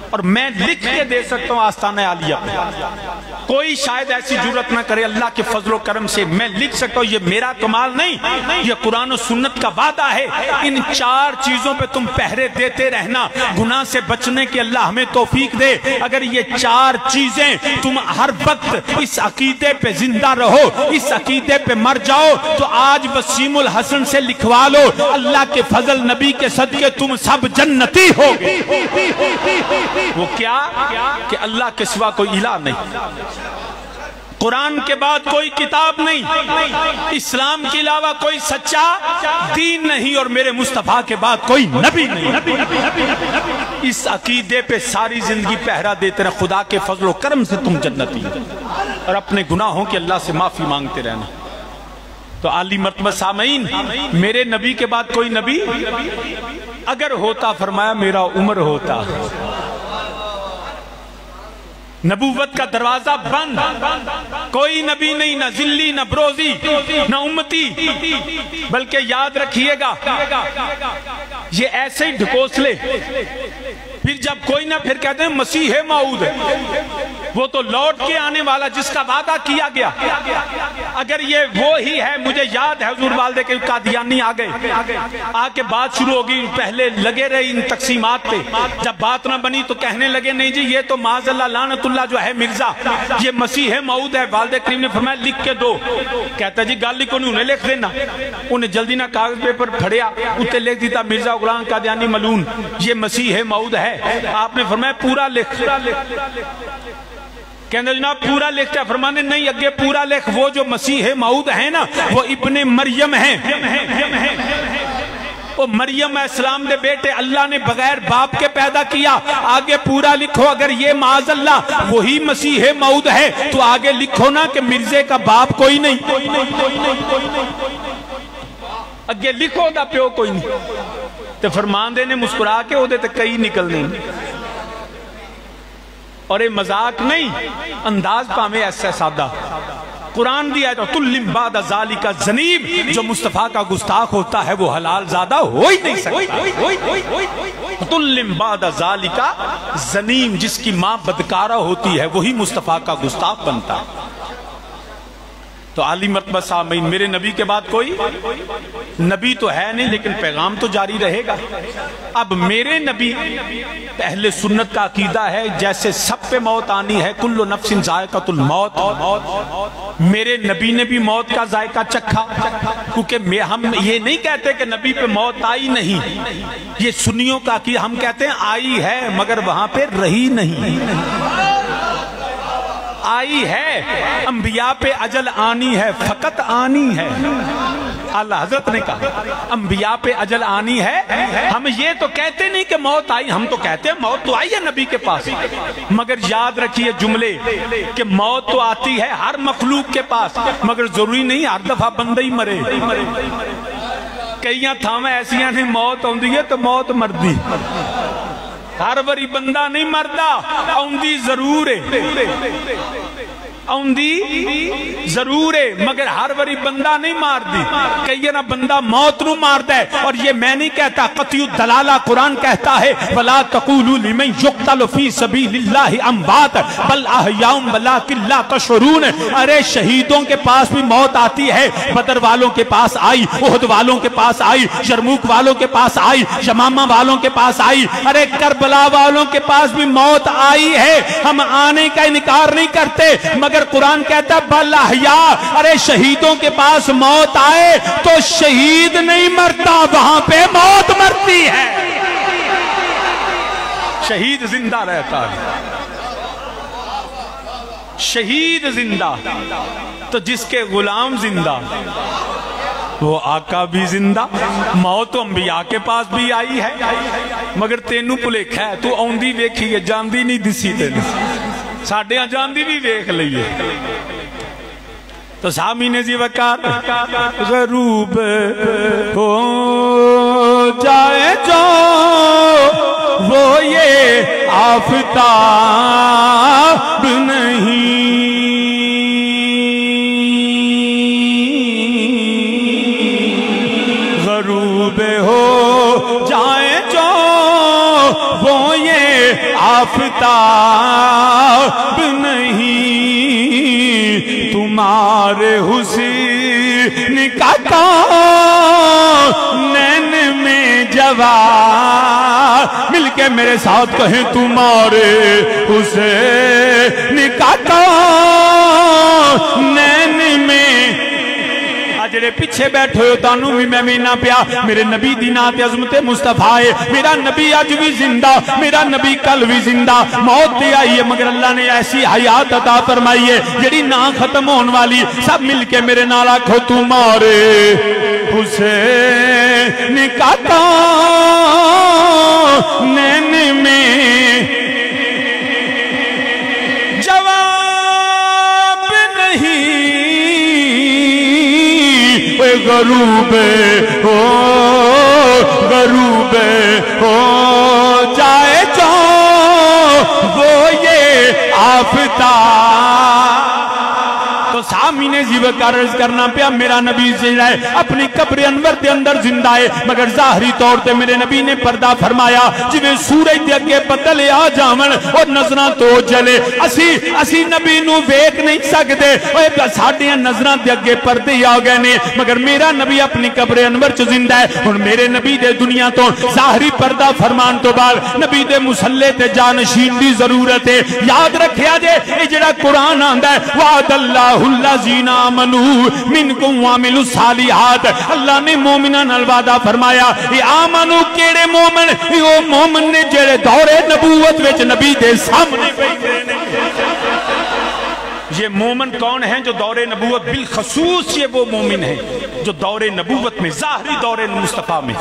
اور میں لکھ کے دے سکتا ہوں آستانہ عالیہ پہ کوئی شاید ایسی جرت نہ کرے اللہ کے فضل و کرم سے میں لکھ سکتا ہوں یہ میرا کمال نہیں یہ قرآن و سنت کا وعدہ ہے ان 4 چیزوں پہ تم پہرے دیتے رہنا گناہ سے بچنے کے اللہ ہمیں توفیق دے اگر یہ 4 چیزیں تم ہر وقت اس عقیدے پہ زندہ رہو اس عقیدے پہ مر جاؤ تو آج وسیم الحسن سے لکھوا لو اللہ کے فضل نبی کے صدقے تم سب جنتی ہو وہ کیا کہ اللہ کے سوا کوئی الہ نہیں قرآن کے بعد کوئی کتاب نہیں اسلام کے علاوہ کوئی سچا دین نہیں اور میرے مصطفیٰ کے بعد کوئی نبی نہیں اس عقیدے پہ ساری زندگی پہرا دیتے رہے خدا کے فضل و کرم سے تم جنتی اور اپنے گناہوں کے اللہ سے معافی مانگتے رہنا تو عالی مرتبہ سامعین میرے نبی کے بعد کوئی نبی اگر ہوتا فرمایا میرا عمر ہوتا نبوت کا دروازہ بند کوئی نبی نہیں نہ ذلی نہ بروزی نہ امتی بلکہ یاد رکھیے گا یہ ایسے ہی ڈھکوسلے پھر جب کوئی نہ پھر کہتے ہیں مسیح موعود ہے، وہ تو لوٹ کے آنے والا جس کا وعدہ کیا گیا۔ اگر یہ وہ ہی ہے، مجھے یاد ہے حضور والدے کے قادیانی آ گئے، آ کے بات شروع ہوگی، پہلے لگے رہے ان تقسیمات پہ، جب بات نہ بنی تو کہنے لگے نہیں جی یہ تو معاذ اللہ لعنت اللہ جو ہے مرزا یہ مسیح موعود ہے۔ والدہ کریم نے فرمایا لکھ کے دو۔ کہتا جی گل لکھو نہیں، انہیں لکھ دینا۔ انہیں جلدی نہ کاغذ پیپر پھڑیا، اتنے لکھ دیتا مرزا غلام قادیانی ملعون یہ مسیح موعود ہے۔ آپ نے فرمایا پورا لکھ۔ کہنے جناب پورا لکھتا ہے، فرمانے نہیں اگے پورا لکھ، وہ جو مسیح موعود ہے نا وہ ابن مریم ہیں، وہ مریم علیہ السلام دے بیٹے، اللہ نے بغیر باپ کے پیدا کیا۔ آگے پورا لکھو، اگر یہ معاذ اللہ وہی مسیح موعود ہے تو آگے لکھو نا کہ مرزے کا باپ کوئی نہیں، اگے لکھو دا پیو کوئی نہیں۔ تو فرمان دے نے مسکرا کے وہ دے تے کئی نکلنے، اور یہ مذاق نہیں، انداز پامے ایسا سادہ۔ قرآن دیا ہے تُلِّم بَعْدَ ذَلِكَ زَنِیب، جو مصطفیٰ کا گستاخ ہوتا ہے وہ حلال زادہ ہو ہی نہیں سکتا۔ تُلِّم بَعْدَ ذَلِكَ زَنِیم، جس کی ماں بدکارہ ہوتی ہے وہی مصطفیٰ کا گستاخ بنتا ہے۔ تو عالی مرتبہ سامعین، میرے نبی کے بعد کوئی نبی تو ہے نہیں لیکن پیغام تو جاری رہے گا۔ اب میرے نبی اہل سنت کا عقیدہ ہے جیسے سب پہ موت آنی ہے، کل نفس ذائقۃ الموت، میرے نبی نے بھی موت کا ذائقہ چکھا، کیونکہ ہم یہ نہیں کہتے کہ نبی پہ موت آئی نہیں، یہ سنیوں کا عقیدہ، ہم کہتے ہیں آئی ہے مگر وہاں پہ رہی نہیں۔ آئی ہے، انبیاء پہ اجل آنی ہے، فقط آنی ہے۔ اللہ حضرت نے کہا انبیاء پہ اجل آنی ہے، ہم یہ تو کہتے نہیں کہ موت آئی، ہم تو کہتے ہیں موت تو آئی ہے نبی کے پاس، مگر یاد رکھیے جملے کہ موت تو آتی ہے ہر مخلوق کے پاس، مگر ضروری نہیں ہر دفعہ بندہ ہی مرے۔ کئیاں تھامیں ایسیاں نہیں موت ہوندی ہے تو موت مردی، ہر وری بندہ نہیں مردہ، اوندی ضرور ہے، اوندی ضرور ہے مگر ہر وری بندہ نہیں مار دی۔ کئی نہ بندہ موت نو مار دے، اور یہ میں نہیں کہتا، قطعی الدلالہ قرآن کہتا ہے وَلَا تَقُولُوا لِمَنْ يُقْتَلُ فِي سَبِيلِ اللَّهِ أَمْوَاتٌ بَلْ أَحْيَاءٌ وَلَٰكِن لَا تَشْعُرُونَ۔ ارے شہیدوں کے پاس بھی موت آتی ہے، بدر والوں کے پاس آئی، احد والوں کے پاس آئی، یرموک والوں کے پاس آئی، یمامہ والوں کے پاس آئی، ارے کربلا والوں کے پاس بھی موت آئی ہے، ہم آنے کا انکار نہیں کرتے، مگر قرآن کہتا ہے بل احیاء، ارے شہیدوں کے پاس موت آئے تو شہید نہیں مرتا، وہاں پہ موت مرتی ہے، شہید زندہ رہتا ہے، شہید زندہ، تو جس کے غلام زندہ وہ آقا بھی زندہ۔ موت انبیاء کے پاس بھی آئی ہے مگر تینوں پلیکھ ہے، تو اوندی ویکھی ہے جاندی نہیں دسی تینوں، ساڑھے جاندی بھی ویکھ لئیے۔ تو سامعین زی وقار غروب ہو جائے جو وہ یہ آفتاب نہیں، غروب ہو جائے جو وہ یہ آفتاب نہیں، تمہارے حسین کا کونین میں جوار، مل کے میرے ساتھ کہیں تمہارے حسین کا کونین میں، جڑے پیچھے بیٹھے ہو تانوں بھی میں مینا پیا، میرے نبی دی نات عظمت مصطفیٰ ہے، میرا نبی آج بھی زندہ، میرا نبی کل بھی زندہ، موت دے آئی ہے مگر اللہ نے ایسی حیات عطا فرمائی ہے جڑی نہ ختم ہون والی۔ سب مل کے میرے نال آکھو تمہارے حسین کا کونین میں جواب نہیں، غروب ہو جائے جو وہ یہ آفتاب۔ تو سامعین زی صورت عرض کرنا پیا میرا نبی زندہ ہے اپنی قبر انور دے اندر زندہ ہے مگر ظاہری طور تے میرے نبی نے پردہ فرمایا جویں سورج دے اگے بدل آ جاون اور نظراں تو جلے اسی نبی نو ویکھ نہیں سکدے اوے ساڈیاں نظراں دے اگے پردے آ گئے نے مگر میرا نبی اپنی قبر انور چ زندہ ہے ہن میرے نبی دے دنیا تو ظاہری پردہ فرمان تو بعد نبی دے مصلی تے جانشین دی ضرورت ہے یاد رکھیا جے اے جڑا قرآن آندا ہے وعد اللہ الذین آمنوا منکم وعملوا الصالحات اللہ نے مومناں نال وعدہ فرمایا اے آمنو کیڑے مومن او مومن نے جڑے دور نبوت وچ نبی دے سامنے بیٹھے نے یہ مومن کون ہیں جو دور نبوت بالخصوص یہ وہ مومن ہیں جو دور نبوت میں ظاہری دور مصطفیٰ میں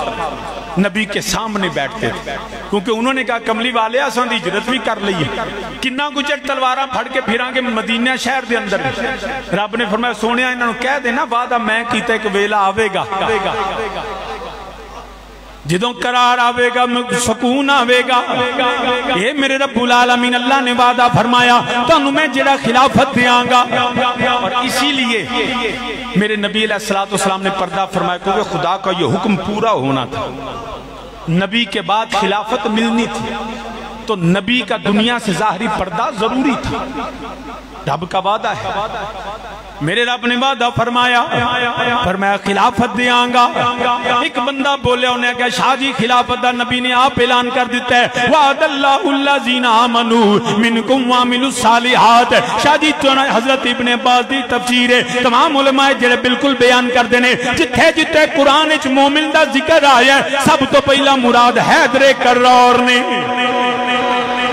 نبی کے سامنے بیٹھتے تھے کیونکہ انہوں نے کہا کملی والے آسان دی ہجرت بھی کر لئی ہے کنہ گجر تلواراں پھڑ کے پھراں کے مدینہ شہر دے اندر رب نے فرمایا سونیا انہوں نے کہہ دینا وعدہ میں کیتا ایک ویلا آوے گا جدوں قرار آوے گا سکون آوے گا اے میرے رب العالمین اللہ نے وعدہ فرمایا تانوں میں جڑا خلافت دیاں گا اور اسی لیے میرے نبی علیہ السلام نے پردہ فرمایا کیونکہ خدا کا یہ حکم پورا ہونا تھا نبی کے بعد خلافت ملنی تھی تو نبی کا دنیا سے ظاہری پردہ ضروری تھا رب کا وعدہ ہے میرے رب نے وعدہ فرمایا خلافت دیاں گا ایک بندہ بولے انہیں کہ شاہ جی خلافت دا نبی نے آپ اعلان کر دیتا ہے وعد اللہ الذین آمنوا منکم وعملوا الصالحات شاہ جی حضرت ابن عباس دی تفسیر ہے تمام علماء جڑے بالکل بیان کر دینے جتھے قرآن وچ مومن دا ذکر آیا ہے سب تو پہلا مراد حیدر کرار نے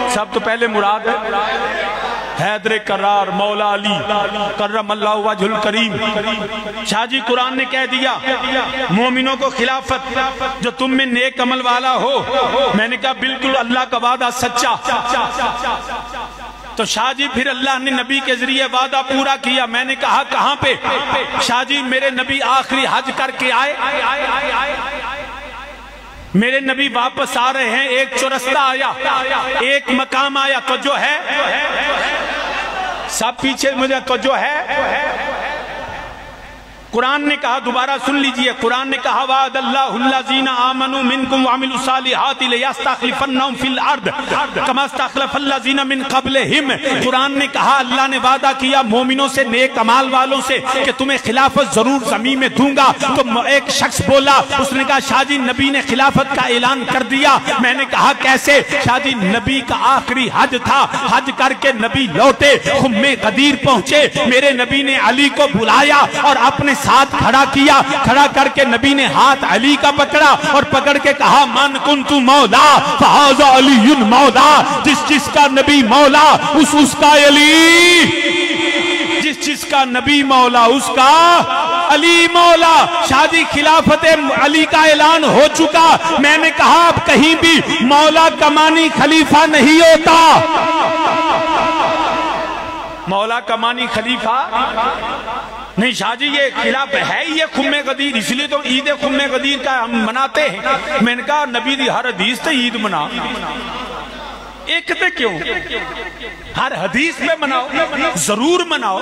سب تو پہلے مراد ہے حیدر کرار مولا علی کرم اللہ وجہ الکریم شاہ جی قرآن نے کہہ دیا مومنوں کو خلافت جو تم میں نیک عمل والا ہو میں نے کہا بالکل اللہ کا وعدہ سچا تو شاہ جی پھر اللہ نے نبی کے ذریعے وعدہ پورا کیا میں نے کہا کہاں پہ شاہ جی میرے نبی آخری حج کر کے آئے میرے نبی واپس آ رہے ہیں ایک چرستہ آیا ایک مقام آیا تو جو ہے سب پیچھے مجھے تو جو ہے قرآن نے کہا دوبارہ سن لیجئے قرآن نے کہا وعد اللہ الذین آمنوا منکم وعملوا الصالحات لیستخلفنہم فی الارض کما استخلف الذین من قبلہم قرآن نے کہا اللہ نے وعدہ کیا مومنوں سے نیک اعمال والوں سے کہ تمہیں خلافت ضرور زمین میں دوں گا تو ایک شخص بولا اس نے کہا شاہ جی نبی نے خلافت کا اعلان کر دیا میں نے کہا کیسے شاہ جی نبی کا آخری حج تھا حج کر کے نبی لوٹے خم غدیر پہنچے میرے نبی نے علی کو بلایا اور اپنے ساتھ کھڑا کیا کھڑا کر کے نبی نے ہاتھ علی کا پکڑا اور پکڑ کے کہا من کنت مولا فہذا علی مولا جس کا نبی مولا اس کا علی جس کا نبی مولا اس کا علی مولا شاہ جی خلافت علی کا اعلان ہو چکا میں نے کہا اب کہیں بھی مولا کا معنی خلیفہ نہیں ہوتا مولا کا معنی خلیفہ نہیں شاہ جی یہ خلاف ہے یہ خم غدیر اس لیے تو عید خم غدیر کا ہم مناتے ہیں میں نے کہا نبی دی ہر حدیث تے عید منا ایک تے کیوں ہر حدیث میں مناؤ ضرور مناؤ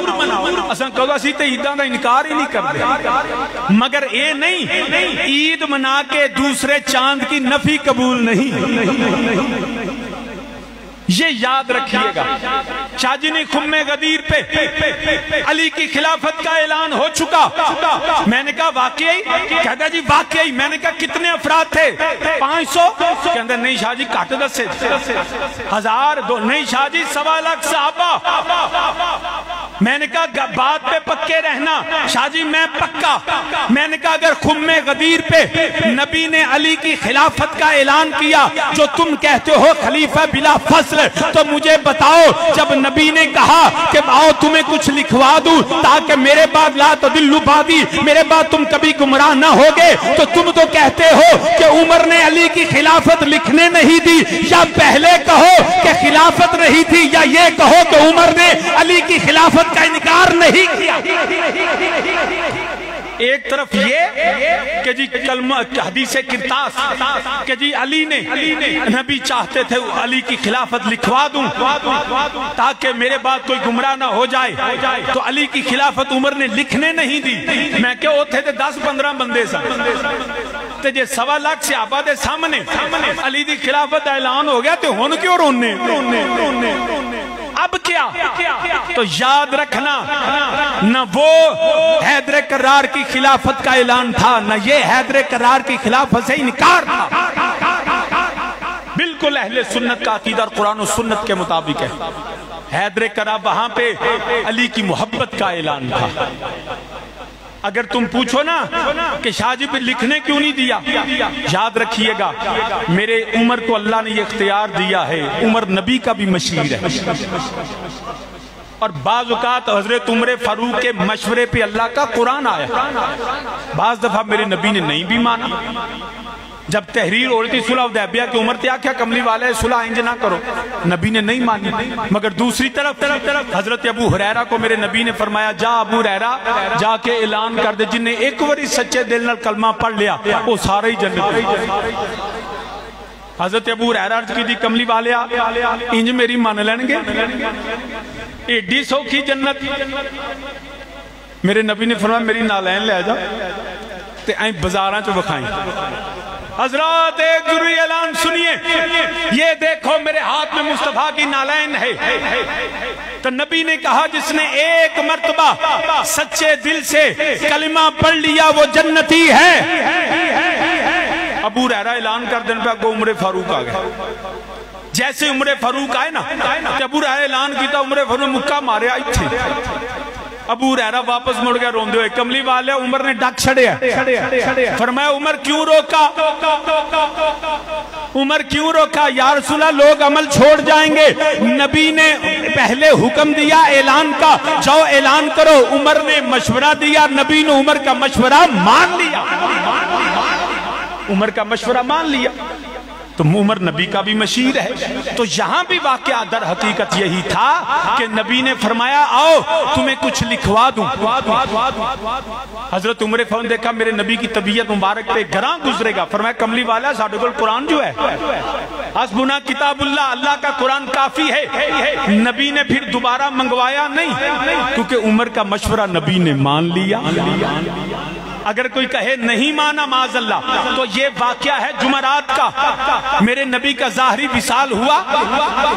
اساں کہا سی تے عیداں دا انکار ہی نہیں کرتے مگر اے نہیں عید منا کے دوسرے چاند کی نفی قبول نہیں یہ یاد رکھیے گا شاہ جی نے خم غدیر پہ علی کی خلافت کا اعلان ہو چکا میں نے کہا واقعی کہتا جی واقعی میں نے کہا کتنے افراد تھے 500 کہتا نہیں شاہ جی کٹ دسے 1000 نہیں شاہ جی 1.25 لاکھ صحابہ میں نے کہا بات پہ پکے رہنا شاہ جی میں پکا میں نے کہا اگر خم غدیر پہ نبی نے علی کی خلافت کا اعلان کیا جو تم کہتے ہو خلیفہ بلا فصل تو مجھے بتاؤ جب نبی نے کہا کہ آؤ تمہیں کچھ لکھوا دوں تاکہ میرے بعد لا تضلوا بعدی میرے بعد تم کبھی گمراہ نہ ہوگے تو تم تو کہتے ہو کہ عمر نے علی کی خلافت لکھنے نہیں دی یا پہلے کہو کہ خلافت نہیں تھی یا یہ کہو کہ عمر نے علی کی خلافت کا انکار نہیں کیا ایک طرف یہ کہ جی کلمہ حدیث کرتاس کہ جی علی نے نبی چاہتے تھے علی کی خلافت لکھوا دوں تاکہ میرے بعد کوئی گمراہ نہ ہو جائے، تو علی کی خلافت عمر نے لکھنے نہیں دی۔ میں کہ وہ تھے 10-15 بندے سا تے جے 1.25 لاکھ صحابہ دے سامنے علی دی خلافت اعلان ہو گیا تے ہن کیوں رونے؟ اب کیا؟ تو یاد رکھنا نہ وہ حیدر کرار کی خلافت کا اعلان تھا، نہ یہ حیدر کرار کی خلافت سے انکار تھا۔ بالکل اہل سنت کا عقیدہ قرآن و سنت کے مطابق ہے۔ حیدر کرار وہاں پہ علی کی محبت کا اعلان تھا۔ اگر تم پوچھو نا کہ شاہ جی پہ لکھنے کیوں نہیں دیا، یاد رکھیے گا میرے عمر کو اللہ نے یہ اختیار دیا ہے، عمر نبی کا بھی مشیر ہے، اور بعض اوقات حضرت عمر فاروق کے مشورے پہ اللہ کا قرآن آیا، بعض دفعہ میرے نبی نے نہیں بھی مانا۔ جب تحریر ہو رہی تھی صلح حدیبیہ کی، عمر تھا کیا کملی والے صلح انج نہ کرو، نبی نے نہیں مانی۔ مگر دوسری طرف حضرت ابو ہریرہ کو میرے نبی نے فرمایا جا ابو ہریرہ جا کے اعلان کر دے جن نے ایک واری سچے دل نال کلمہ پڑھ لیا وہ سارے ہی جنت۔ حضرت ابو ہریرہ عرض کی دی کملی والے انج میری مان لین گے، ایڈی سوکھی جنت؟ میرے نبی نے فرمایا میری نالین لے جا تے این بازاراں چ وکھائیں۔ حضرات ایک ضروری اعلان سنیے، یہ دیکھو میرے ہاتھ میں مصطفیٰ کی نالین ہے۔ تو نبی نے کہا جس نے ایک مرتبہ سچے دل سے کلمہ پڑھ لیا وہ جنتی ہے۔ ابو ہریرہ اعلان کر دن پہ عمر فاروق آ گئے۔ جیسے عمر فاروق آئے نا، ابو ہریرہ اعلان کیتا عمر فاروق مکہ مارے آئی تھے۔ ابو ہریرہ واپس مڑ گیا روندے ہوئے، کملی والے عمر نے ڈاک چھڑیا، فرمایا عمر کیوں روکا؟ عمر کیوں روکا؟ یا رسول اللہ لوگ عمل چھوڑ جائیں گے، نبی نے پہلے حکم دیا اعلان کا جاؤ اعلان کرو، عمر نے مشورہ دیا، نبی نے عمر کا مشورہ مان لیا، عمر کا مشورہ مان لیا، تو عمر نبی کا بھی مشیر ہے۔ تو یہاں بھی واقعہ در حقیقت یہی تھا کہ نبی نے فرمایا آؤ تمہیں کچھ لکھوا دوں۔ حضرت عمر فاروق دیکھا میرے نبی کی طبیعت مبارک پہ گراں گزرے گا، فرمایا کملی والا ساڈے کول قرآن جو ہے حسبنا کتاب اللہ، اللہ کا قرآن کافی ہے۔ نبی نے پھر دوبارہ منگوایا نہیں، کیونکہ عمر کا مشورہ نبی نے مان لیا۔ اگر کوئی کہے نہیں مانا معاذ اللہ، تو یہ واقعہ ہے جمعرات کا، میرے نبی کا ظاہری وصال ہوا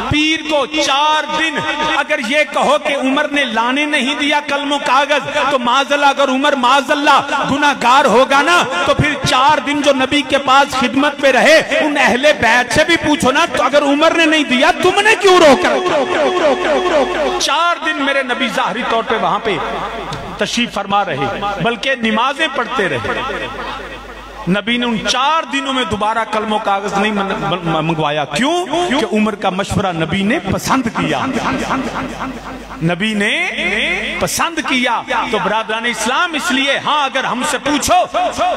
پیر کو 4 دن، اگر یہ کہو کہ عمر نے لانے نہیں دیا قلم و کاغذ تو معاذ اللہ اگر عمر معاذ اللہ گناہگار ہوگا نا تو پھر 4 دن جو نبی کے پاس خدمت پہ رہے ان اہل بیت سے بھی پوچھو نا، تو اگر عمر نے نہیں دیا تم نے کیوں روکا؟ 4 دن میرے نبی ظاہری طور پہ وہاں پہ تشریف فرما رہے، بلکہ نمازیں پڑھتے رہے۔ نبی نے ان 4 دنوں میں دوبارہ قلم و کاغذ نہیں منگوایا، کیوں؟ کہ عمر کا مشورہ نبی نے پسند کیا، نبی نے پسند کیا۔ تو برادران اسلام اس لیے ہاں اگر ہم سے پوچھو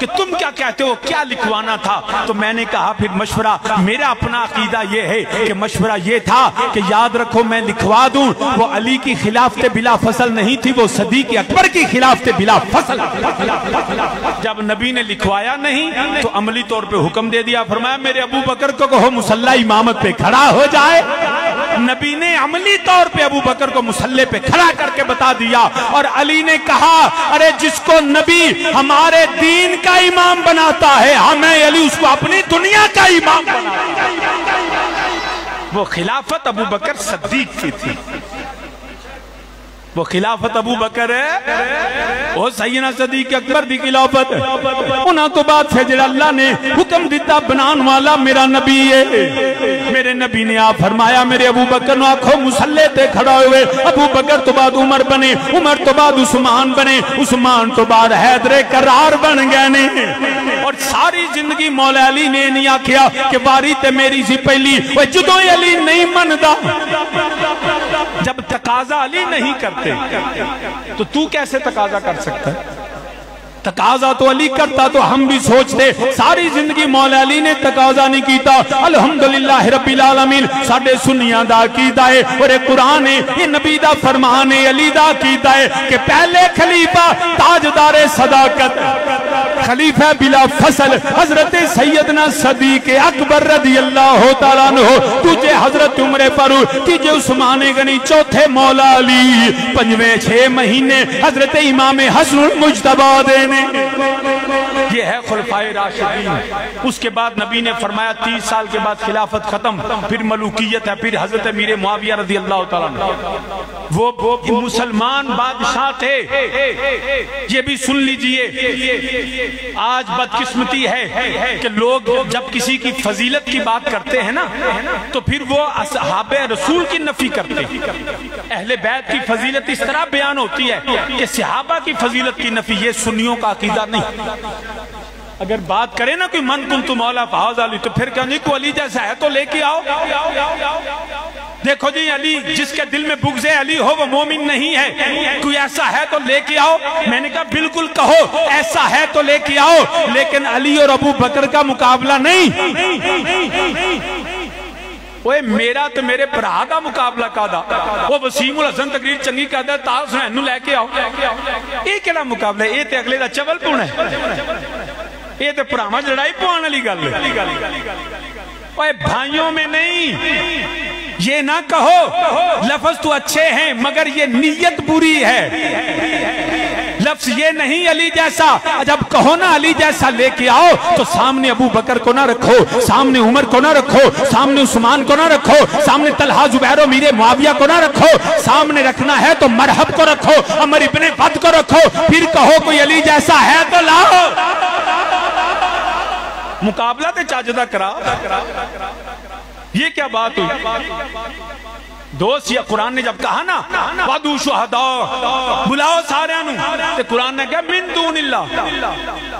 کہ تم کیا کہتے ہو کیا لکھوانا تھا، تو میں نے کہا پھر مشورہ میرا اپنا عقیدہ یہ ہے کہ مشورہ یہ تھا کہ یاد رکھو میں لکھوا دوں، وہ علی کی خلافت بلا فصل نہیں تھی، وہ صدیق اکبر کی خلافت بلا فصل۔ جب نبی نے لکھوایا نہیں تو عملی طور پہ حکم دے دیا، فرمایا میرے ابو بکر کو کہو مصلی امامت پہ کھڑا ہو جائے۔ نبی نے عملی طور پہ ابو بکر کو مصلی پہ کھڑا کر کے بتا دیا، اور علی نے کہا ارے جس کو نبی ہمارے دین کا امام بناتا ہے ہمیں علی اس کو اپنی دنیا کا امام بناتا ہے۔ وہ خلافت ابو بکر صدیق کی تھی، وہ خلافت ابو بکر ہے، وہ سیدنا صدیق اکبر دی خلافت ہے۔ انہاں تو بات ہے جڑا اللہ نے حکم دیتا بنان والا میرا نبی ہے۔ میرے نبی نے آپ فرمایا میرے ابو بکر نو آنکھوں مسلح تے کھڑا ہوئے، ابو بکر تو بعد عمر بنے، عمر تو بعد عثمان بنے، عثمان تو بعد حیدر کرار بن گئے نے۔ اور ساری زندگی مولا علی نے نہیں آکھیا کہ باری تے میری سی پہلی، وہ جدو علی نہیں مندا، جب تقاضا علی نہیں کرتے تو کیسے تقاضا کر سکتا ہے؟ تقاضا تو علی کرتا تو ہم بھی سوچتے. ساری زندگی مولا علی نے تقاضا نہیں کیتا. الحمدللہ رب العالمین. ساڈے سنیاں دا عقیدہ ہے اور قرآن ہے، یہ نبی دا فرمان ہے، علی دا عقیدہ ہے کہ پہلے خلیفہ تاجدار صداقت خلیفہ بلا فصل حضرت سیدنا صدیق اکبر رضی اللہ تعالیٰ عنہ، تجھے حضرت عمر فاروق، تجھے عثمان غنی، چوتھے مولا علی، پنجویں 6 مہینے حضرت امام حسن المجتبی دینے. یہ ہے خلفائے راشدین. اس کے بعد نبی نے فرمایا 30 سال کے بعد خلافت ختم، پھر ملوکیت ہے، پھر حضرت امیر معاویہ رضی اللہ تعالیٰ عنہ. وہ مسلمان بادشاہ تھے. یہ بھی سن لیجئے، آج بدقسمتی ہے کہ لوگ جب کسی کی فضیلت کی بات کرتے ہیں نا تو پھر وہ اصحاب رسول کی نفی کرتے ہیں. اہل بیت کی فضیلت اس طرح بیان ہوتی ہے کہ صحابہ کی فضیلت کی نفی. یہ سنیوں کا عقیدہ نہیں. اگر بات کرے نا کوئی من کنت مولا فہذ علی، تو پھر کہنے کو علی جیسا ہے تو لے کے آؤ. دیکھو جی، علی جس کے دل میں بغض علی ہو وہ مومن نہیں ہے. کوئی ایسا ہے تو لے کے آؤ. میں نے کہا بالکل کہو ایسا ہے تو لے کے آؤ، لیکن علی اور ابو بکر کا مقابلہ نہیں. اوے میرا تو میرے برا دا مقابلہ کادا. وہ وسیم الحسن تقریر چنگی کہتا ہے تار سنین نو لے کے آؤ. یہ کیڑا مقابلہ ہے؟ یہ تے اگلے دا چول پونا ہے. یہ تے پراما لڑائی پوان والی گل ہے. اوے بھائیوں میں نہیں، یہ نہ کہو لفظ تو اچھے ہیں مگر یہ نیت بری ہے. لفظ یہ نہیں علی جیسا. جب کہو نا علی جیسا لے کے آؤ تو سامنے ابو بکر کو نہ رکھو، سامنے عمر کو نہ رکھو، سامنے عثمان کو نہ رکھو، سامنے طلحہ زبیر و امیر معاویہ کو نہ رکھو. سامنے رکھنا ہے تو مرحب کو رکھو، عمر ابن فد کو رکھو. پھر کہو کوئی علی جیسا ہے تو لاؤ. مقابلہ تے چاجدہ کرا. یہ کیا بات ہوئی؟ دوست یا قرآن نے جب کہا نا وَدُو شُہَدَا، بلاؤ سارے انہوں، تو قرآن نے کہا من دون اللہ.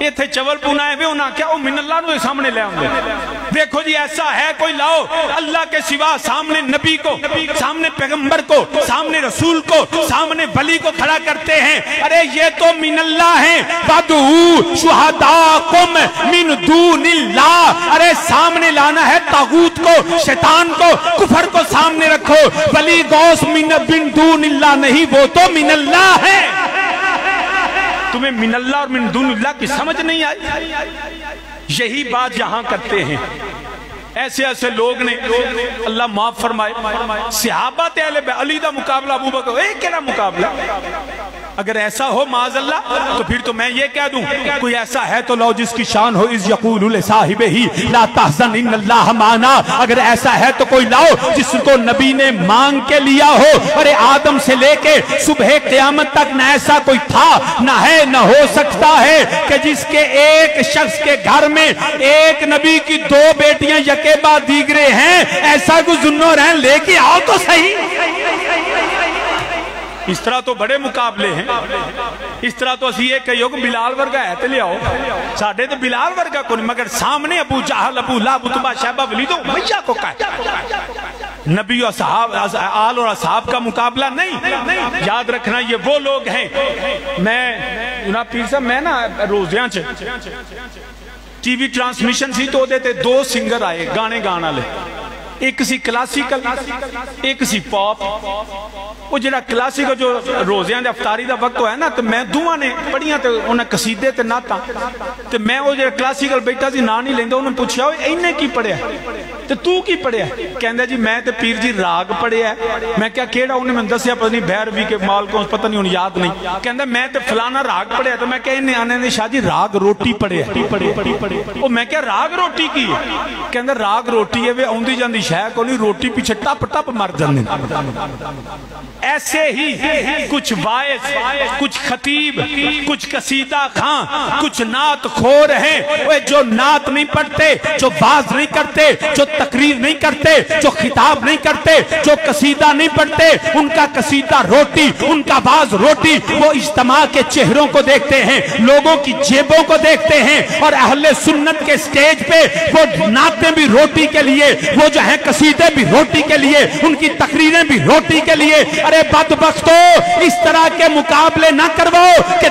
یہ تھے چول پونائے ہوئے انہاں کیا من اللہ نو سامنے لے آؤں گے. دیکھو جی ایسا ہے کوئی لاؤ اللہ کے سوا. سامنے نبی کو، سامنے پیغمبر کو، سامنے رسول کو، سامنے ولی کو کھڑا کرتے ہیں. ارے یہ تو من اللہ ہیں. وَدُو شُہَدَاكُمْ من دون اللہ. ارے سامنے لانا ہے طاغوت کو، شیطان کو، کفر کو سامنے رکھو. ولی غوث من دون اللہ نہیں، وہ تو من اللہ ہے. تمہیں من اللہ اور من دون اللہ کی سمجھ نہیں آئی؟ یہی بات یہاں کرتے ہیں ایسے ایسے لوگ نے. اللہ معاف فرمائے. صحابہ تے اہل بیت، علی دا مقابلہ ابو بکر، ایک کیا مقابلہ. اگر ایسا ہو معاذ اللہ تو پھر تو میں یہ کہہ دوں کوئی ایسا ہے تو لو جس کی شان ہو اذ یقول لصاحبہ لا تحزن ان اللہ معنا. اگر ایسا ہے تو کوئی لاؤ جس کو نبی نے مانگ کے لیا ہو. ارے آدم سے لے کے صبح قیامت تک نہ ایسا کوئی تھا نہ ہے نہ ہو سکتا ہے کہ جس کے ایک شخص کے گھر میں ایک نبی کی 2 بیٹیاں یکے بعد دیگرے ہیں. ایسا کوئی ذنو رہن لے کے آؤ تو صحیح. اس طرح تو بڑے مقابلے ہیں. اس طرح تو اسی ایک کہیو کہ بلال ورگا ہے تے لے آؤ. ساڑھے تو بلال ورگا کون، مگر سامنے ابو جہل، ابو لہب، اتبا، شیبہ، ولید و امیہ کو کہا. نبی و صحاب، آل اور اصحاب کا مقابلہ نہیں. یاد رکھنا یہ وہ لوگ ہیں. میں جناب پیر صاحب میں نا روزیاں ٹی وی ٹرانسمیشن سی تو دیتے 2 سنگر آئے گانے گانا لے. ایک سی کلاسیکل، ایک سی پاپ. وہ جڑا کلاسیکل جو روزیاں دے افطاری دا وقت ہے نا تو میں دوہاں نے پڑھیاں تے انہیں قصیدے تے ناتا تے میں وہ جڑا کلاسیکل بیٹا سی نا نہیں لیندہ. انہوں نے پوچھا ہوئے انہیں کی پڑھے ہے تے تو کی پڑھے ہے؟ کہندہ جی میں تے پیر جی راگ پڑھے ہے. میں کیا کیڑا انہیں میں دسیا پتہ نہیں بھیروی کے مال کو پتہ نہیں انہیں یاد نہیں. کہندہ میں تے فلانا راگ پڑھے ہے. تو میں کہا انہیں آنے نے شاہ جی راگ روٹی پڑھے ہے. میں کیا راگ روٹی کی ہے؟ کہندہ راگ روٹی ہے وہ اوندی جاندی شاہ کو نہیں، روٹی پیچھے ٹپ ٹپ مر جاندے. ایسے ہی کچھ وائز، کچھ خطیب، کچھ قصیدہ خان، کچھ نعت خور ہیں جو نعت نہیں پڑھتے، جو باز نہیں کرتے، جو تقریر نہیں کرتے، جو خطاب نہیں کرتے، جو قصیدہ نہیں پڑھتے. ان کا قصیدہ روٹی، ان کا باز روٹی. وہ اجتماع کے چہروں کو دیکھتے ہیں، لوگوں کی جیبوں کو دیکھتے ہیں. اور اہل سنت کے سٹیج پہ وہ نعتیں بھی روٹی کے لیے، وہ جو ہیں قصیدے بھی روٹی کے لیے، ان کی تقریریں بھی روٹی کے لیے. ارے بدبختو اس طرح کے مقابلے نہ کرواؤ کہ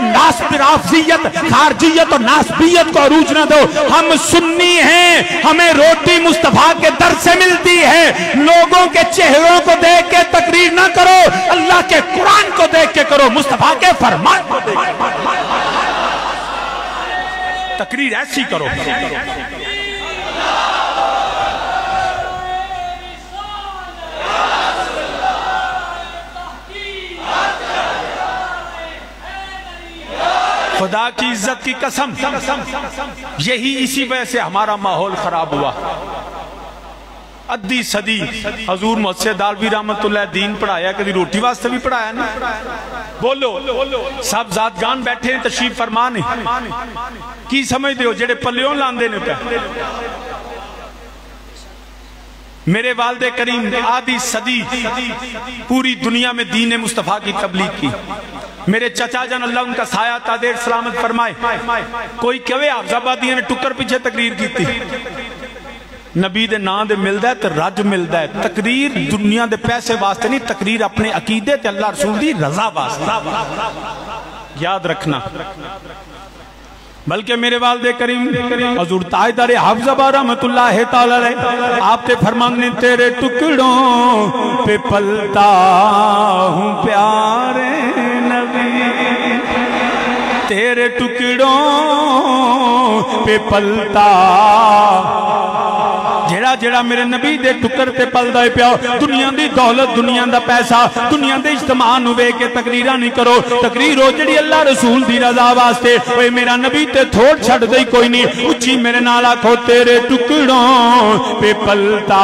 رافضیت خارجیت اور ناسبیت کو عروج نہ دو. ہم سنی ہیں, ہمیں روٹی مصطفیٰ کے در سے ملتی ہے. لوگوں کے چہروں کو دیکھ کے تقریر نہ کرو, اللہ کے قرآن کو دیکھ کے کرو, مصطفیٰ کے فرمان کو دیکھ کے تقریر ایسی کرو. خدا کی عزت کی قسم, یہی اسی وجہ سے ہمارا ماحول خراب ہوا. ادھی صدی حضور محسن دالوی رحمت اللہ دین پڑھایا, کدی روٹی واسطے بھی پڑھایا نا. بولو سب ذاتگان بیٹھے ہیں, تشریف فرمان ہیں, کی سمجھ دے ہو جڑے پلیوں لاندے نے پہ. میرے والد کریم آدھی صدی پوری دنیا میں دین مصطفیٰ کی تبلیغ کی. میرے چچا جان اللہ ان کا سایہ تادیر سلامت فرمائے, کوئی کہوے حافظ آبادیاں نے ٹکر پیچھے تقریر کی تھی. نبی دے نام دے ملدا ہے تے رج ملدا ہے. تقریر دنیا دے پیسے واسطے نہیں, تقریر اپنے عقیدے تے اللہ رسول دی رضا واسطے. یاد رکھنا. بلکہ میرے والد کریم حضور تاجدار حافظ آباد رحمت اللہ تعالی علیہ آپ تے فرمانے تیرے ٹکڑوں پہ پلتا ہوں پیارے نبی, تیرے ٹکڑوں پہ پلتا. جڑا جڑا میرے نبی دے ٹکر تے پل دائے پیا, دنیا دی دولت, دنیا دا پیسہ, دنیا دے اجتماع نوے کے تقریرہ نہیں کرو. تقریر ہو جڑی اللہ رسول دی رضا واسطے. اوے میرا نبی تے تھوڑ چھڑ دے کوئی نہیں. اچھی میرے نالا کھو تیرے ٹکڑوں پہ پلتا.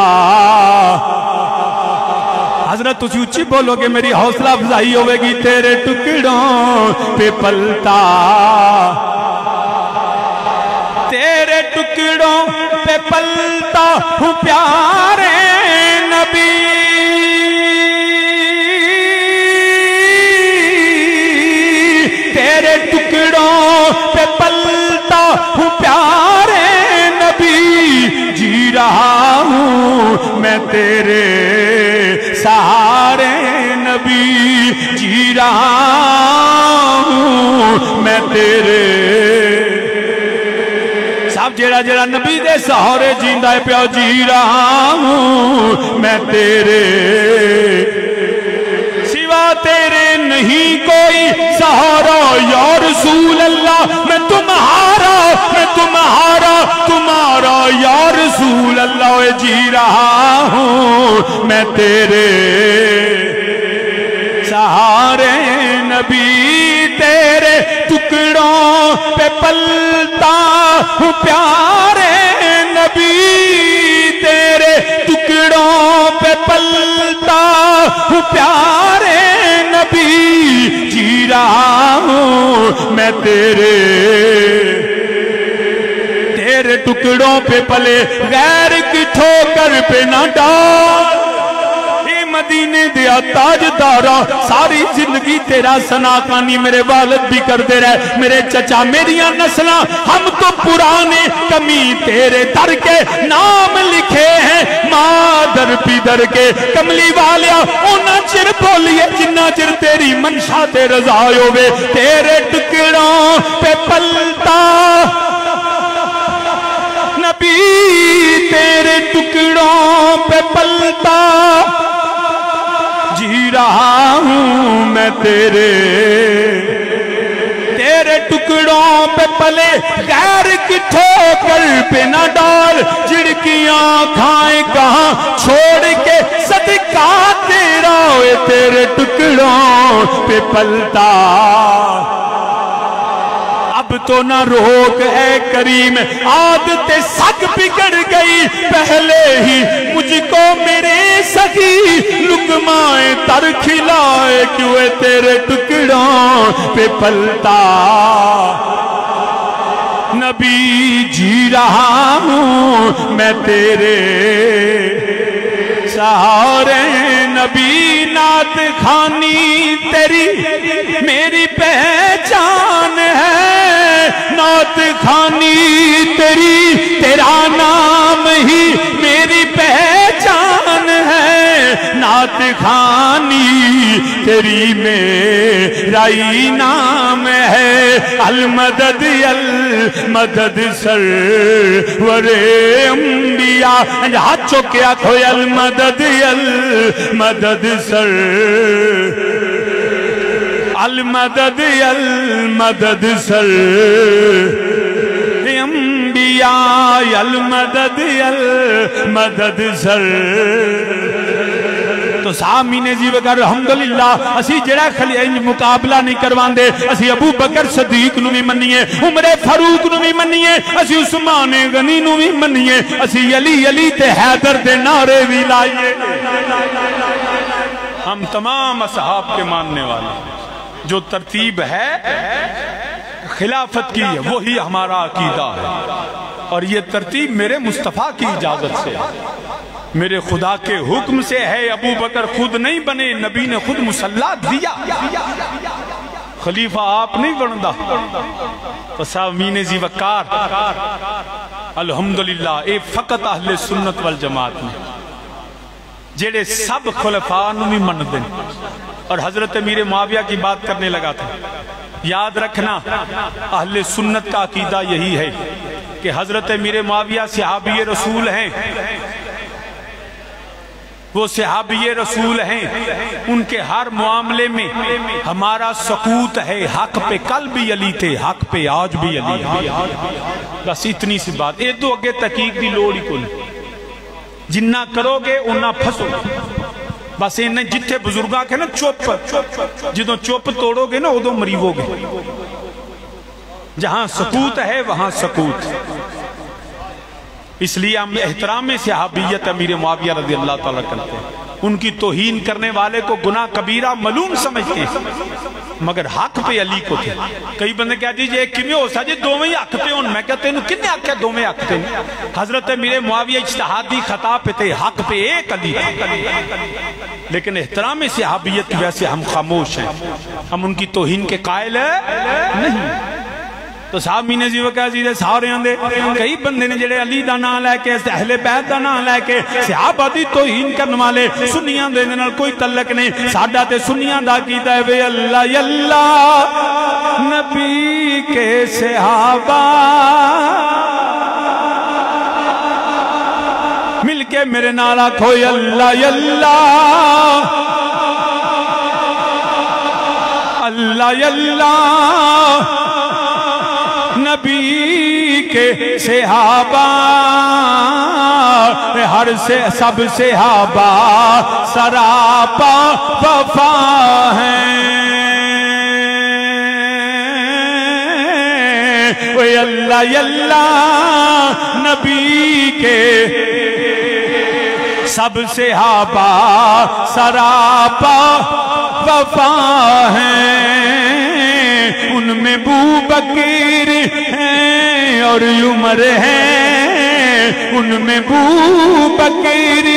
حضرت تسی اچھی بولو کہ میری حوصلہ افزائی ہوئے گی. تیرے ٹکڑوں پہ پلتا, تیرے ٹکڑوں پہ پلتا ہوں پیارے نبی, تیرے ٹکڑوں پہ پلتا ہوں پیارے نبی. جی رہا ہوں میں تیرے سہارے نبی, جی رہا ہوں میں تیرے. صاحب جیڑا جیڑا نبی دے سہارے جیندہ ہے پیو, جی رہا ہوں میں تیرے, سوا تیرے نہیں کوئی سہارا یا رسول اللہ. میں تمہارا, میں تمہارا, تمہارا یا رسول اللہ. جی رہا ہوں میں تیرے سہارے نبی, تیرے ٹکڑوں پہ پلتا ہوں پیارے نبی, تیرے ٹکڑوں پہ پلتا ہوں پیارے نبی. جی رہا ہوں میں تیرے, تیرے ٹکڑوں پہ پلے, غیر کی ٹھوکر پہ نہ ڈال. مدینے دیا تاجدارا, ساری زندگی تیرا ثنا کانی میرے والد بھی کر دے رہے, میرے چچا میریاں نسلاں, ہم تو پرانے کمی تیرے در کے نام لکھے ہیں. مادر پیدر کے کملی والیا اونا چر بولیے جنہ چر تیری منشا تے رضائے ہوئے. تیرے ٹکڑوں پہ پلتا نبی, تیرے ٹکڑوں پہ پلتا. جی رہا ہوں میں تیرے, تیرے ٹکڑوں پہ پلے, غیر کی ٹھوکر پہ نہ ڈال. جھڑکیاں کھائیں کہاں چھوڑ کے صدقہ تیرا ہوئے, تیرے ٹکڑوں پہ پلتا. اب تو نہ روک اے کریم, عادت سگ بگڑ گئی. پہلے ہی مجھ کو میرے سخی لقمائے تر کھلائے, کیوں تیرے ٹکڑوں پہ پلتا. نبی جی رہا ہوں میں تیرے سہارے نبی. نعت خوانی تیری میری پہچان ہے, نعت خوانی تیری, تیرا نام ہی میری پہچان ہے. نعت خوانی تیری میرائی نام ہے المدد المدد سرور انبیاء ہاتھ چوکے آنکھو المدد المدد المدد المدد انبیاء المدد المدد تو سامین جی وگر الحمدللہ اسی جڑا خلی مقابلہ نہیں کروان دے اسی ابو بکر صدیق نو بھی منیے عمر فاروق نو بھی منیے اسی عثمان غنی نو بھی منیے اسی علی علی تے حیدر دے نعرے بھی لائیے ہم تمام اصحاب کے ماننے والے جو ترتیب ہے خلافت کی ہے وہی ہمارا عقیدہ ہے اور یہ ترتیب میرے مصطفیٰ کی اجازت سے ہے میرے خدا کے حکم سے ہے ابو بکر خود نہیں بنے نبی نے خود مصلح دیا خلیفہ آپ نہیں بندا فسامین زی وقار الحمدللہ اے فقط اہل سنت والجماعت میں جیڑے سب خلفاء نمی من دیں اور حضرت امیر معاویہ کی بات کرنے لگا تھا یاد رکھنا اہل سنت کا عقیدہ یہی ہے کہ حضرت امیر معاویہ صحابی رسول ہیں وہ صحابی رسول ہیں ان کے ہر معاملے میں ہمارا سکوت ہے حق پہ کل بھی علی تھے حق پہ آج بھی علی ہے بس اتنی سی بات اے دو اگے تحقیق دی لوڑی کو نہیں جنہ کرو گے انہ پھسو بس انہیں جتھے بزرگاں کے نا چوپ جدوں چوپ توڑو گے نا ادھو مریوو گے جہاں سکوت ہے وہاں سکوت اس لیے ہم احترام صحابیت امیر معاویہ رضی اللہ تعالیٰ کرتے ہیں ان کی توہین کرنے والے کو گناہ کبیرہ ملوم سمجھتے ہیں مگر حق پہ علی کو تھے کئی بندے کہہ دیجئے ایک کمیوں ہو سا جی دو میں ہی حق پہ ان میں کہتے ہیں کنے حق ہے دو میں حق پہ حضرت امیر معاویہ اجتہادی خطا پہ تھے حق پہ ایک علی لیکن احترام صحابیت کی وجہ سے ہم خاموش ہیں ہم ان کی توہین کے قائل نہیں تو سامین جی وقت عزیز سارے آندے کئی بندے نے جڑے علی دا نام لے کے اہل بیت دا نام لے کے صحابہ دی توہین کرنے والے سنیاں دے دینا کوئی تعلق نہیں ساڈا تے سنیاں دا کیتا ہے وے اللہ یاللہ نبی کے صحابہ مل کے میرے نعرہ کھوئی اللہ یاللہ اللہ یاللہ نبی کے صحابہ ہر سے سب صحابہ سراپا وفا ہیں وے اللہ یاللہ نبی کے سب صحابہ سراپا وفا ہیں ان میں ابو بکر ہیں اور عمر ہیں ان میں ابو بکر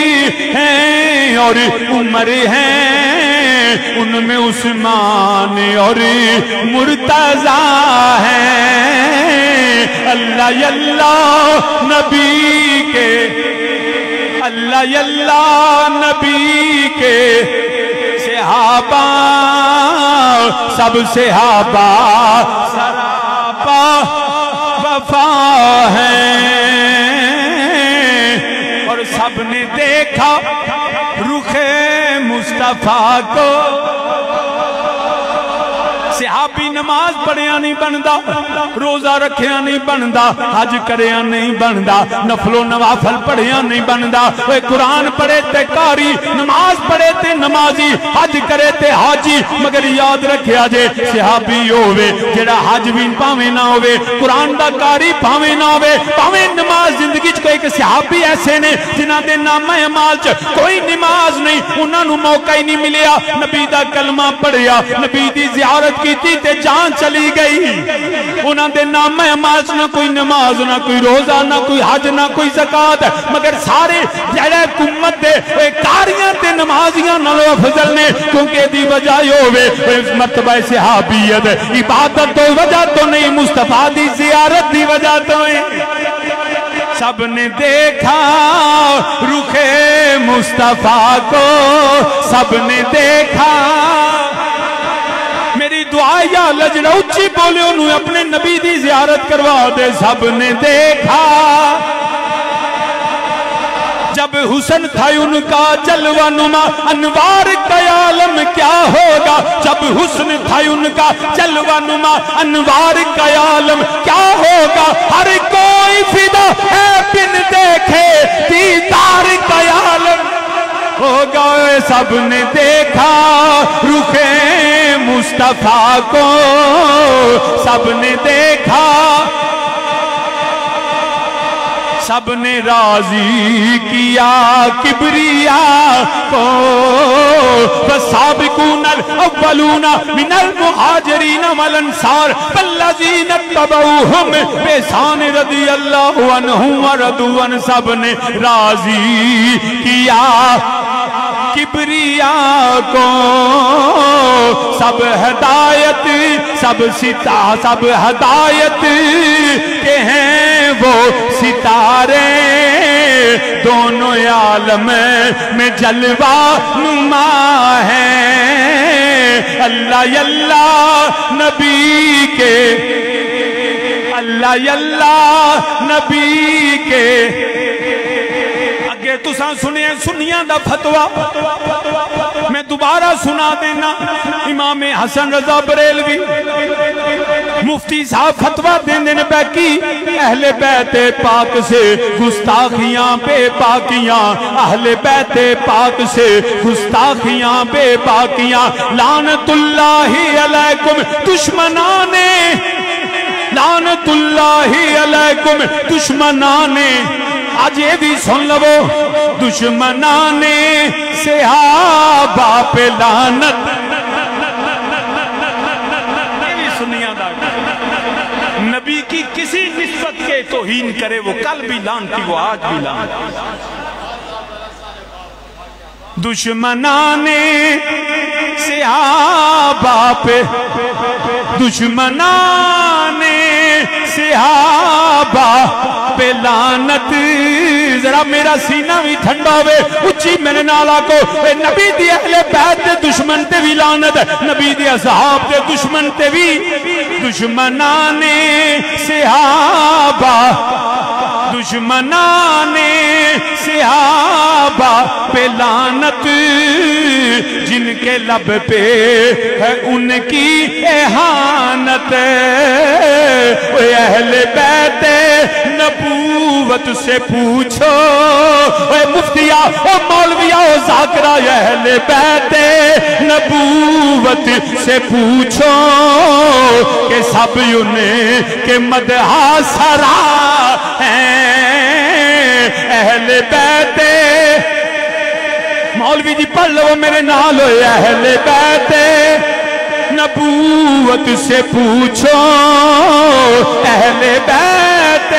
ہیں اور عمر ہیں ان میں عثمان اور مرتضی ہیں اللہ یاللہ نبی کے اللہ یاللہ نبی کے صحابہ سب صحابہ سراپا وفا ہیں اور سب نے دیکھا رخ مصطفیٰ کو صحابی نماز پڑھیا نہیں بندا روزہ رکھیا نہیں بندا حج کریا نہیں بندا نفل و نوافل پڑھیا نہیں بندا قرآن پڑھے تے قاری نماز پڑھے تے نمازی حج کرے تے حاجی مگر یاد رکھیا جے صحابی ہوئے جڑا حج بھی پاویں نہ ہوئے قرآن دا قاری پاویں نہ ہوئے پاویں نماز زندگی چ کوئی صحابی ایسے نے جنہاں دے نام اعمال چ کوئی نماز نہیں انہاں نو موقع ہی نہیں ملیا نبی دا کلمہ پڑھیا نبی دی زیارت کی تے جان چلی گئی انہاں دے نام اعمال نہ کوئی نماز نہ کوئی روزہ نہ کوئی حج نہ کوئی زکات مگر سارے جڑے امت دے قاریاں تے نمازیاں نالوں افضل نے کیونکہ دی وجہ ہوے اس مرتبہ صحابیت عبادت تو وجہ تو نہیں مصطفیٰ دی زیارت دی وجہ تو ہے سب نے دیکھا رخ مصطفیٰ کو سب نے دیکھا دعا یا لجڑا اچھی بولے انہوں اپنے نبی دی زیارت کروا دے سب نے دیکھا جب حسن تھا ان کا جلوہ نما انوار کا عالم کیا ہوگا جب حسن تھا ان کا جلوہ نما انوار کا عالم کیا ہوگا ہر کوئی فدا ہے بن دیکھے دیدار کا عالم ہوگا سب نے دیکھا رخ مصطفیٰ کو سب نے دیکھا سب نے راضی کیا کبریاء کو فالسابقون الاولون من المہاجرین والانصار والذین اتبعوہم بإحسان رضی اللہ عنہم ورضوا عنہ سب نے راضی کیا کبریاء کو سب ہدایت سب سب ہدایت کے ہیں وہ ستارے دونوں عالم میں جلوہ نما ہیں اللہ اللہ نبی کے اللہ اللہ نبی کے اگے تساں سنیا سنیاں دا فتوہ میں دوبارہ سنا دینا امام حسن رضا بریلوی مفتی صاحب فتوہ دینے نے بیکی اہل بیت پاک سے گستاخیاں بے پاکیاں اہل بیت پاک سے گستاخیاں بے پاکیاں لعنت اللہ علیکم دشمنانے لعنت اللہ علیکم دشمنانے آج یہ بھی سن لو دشمنانے صحابہ پہ لعنت نبی کی کسی نسبت کے توہین کرے وہ کل بھی لعنتی وہ آج بھی لعنتی دشمنانے صحابہ پہ دشمنانے صحابہ پہ لعنت ذرا میرا سینہ بھی ٹھنڈا ہوئے اچھی میرے نالا کو نبی دی اہل بیت دے دشمن تے بھی لعنت نبی دی اصحاب دے دشمن تے بھی دشمنانے صحابہ دشمنانے صحابہ پہ لعنت جن کے لب پہ ہے ان کی احانت اے اہل بیت نبوت سے پوچھو اے مفتیہ اے مولویہ اے ذاکرہ اے اہل بیت نبوت سے پوچھو کہ سب انہیں کہ مدحہ سرا ہیں اہل بیت مولوی جی پڑھ لو میرے نال ہوئے اہل بیت نبوت سے پوچھو اہل بیت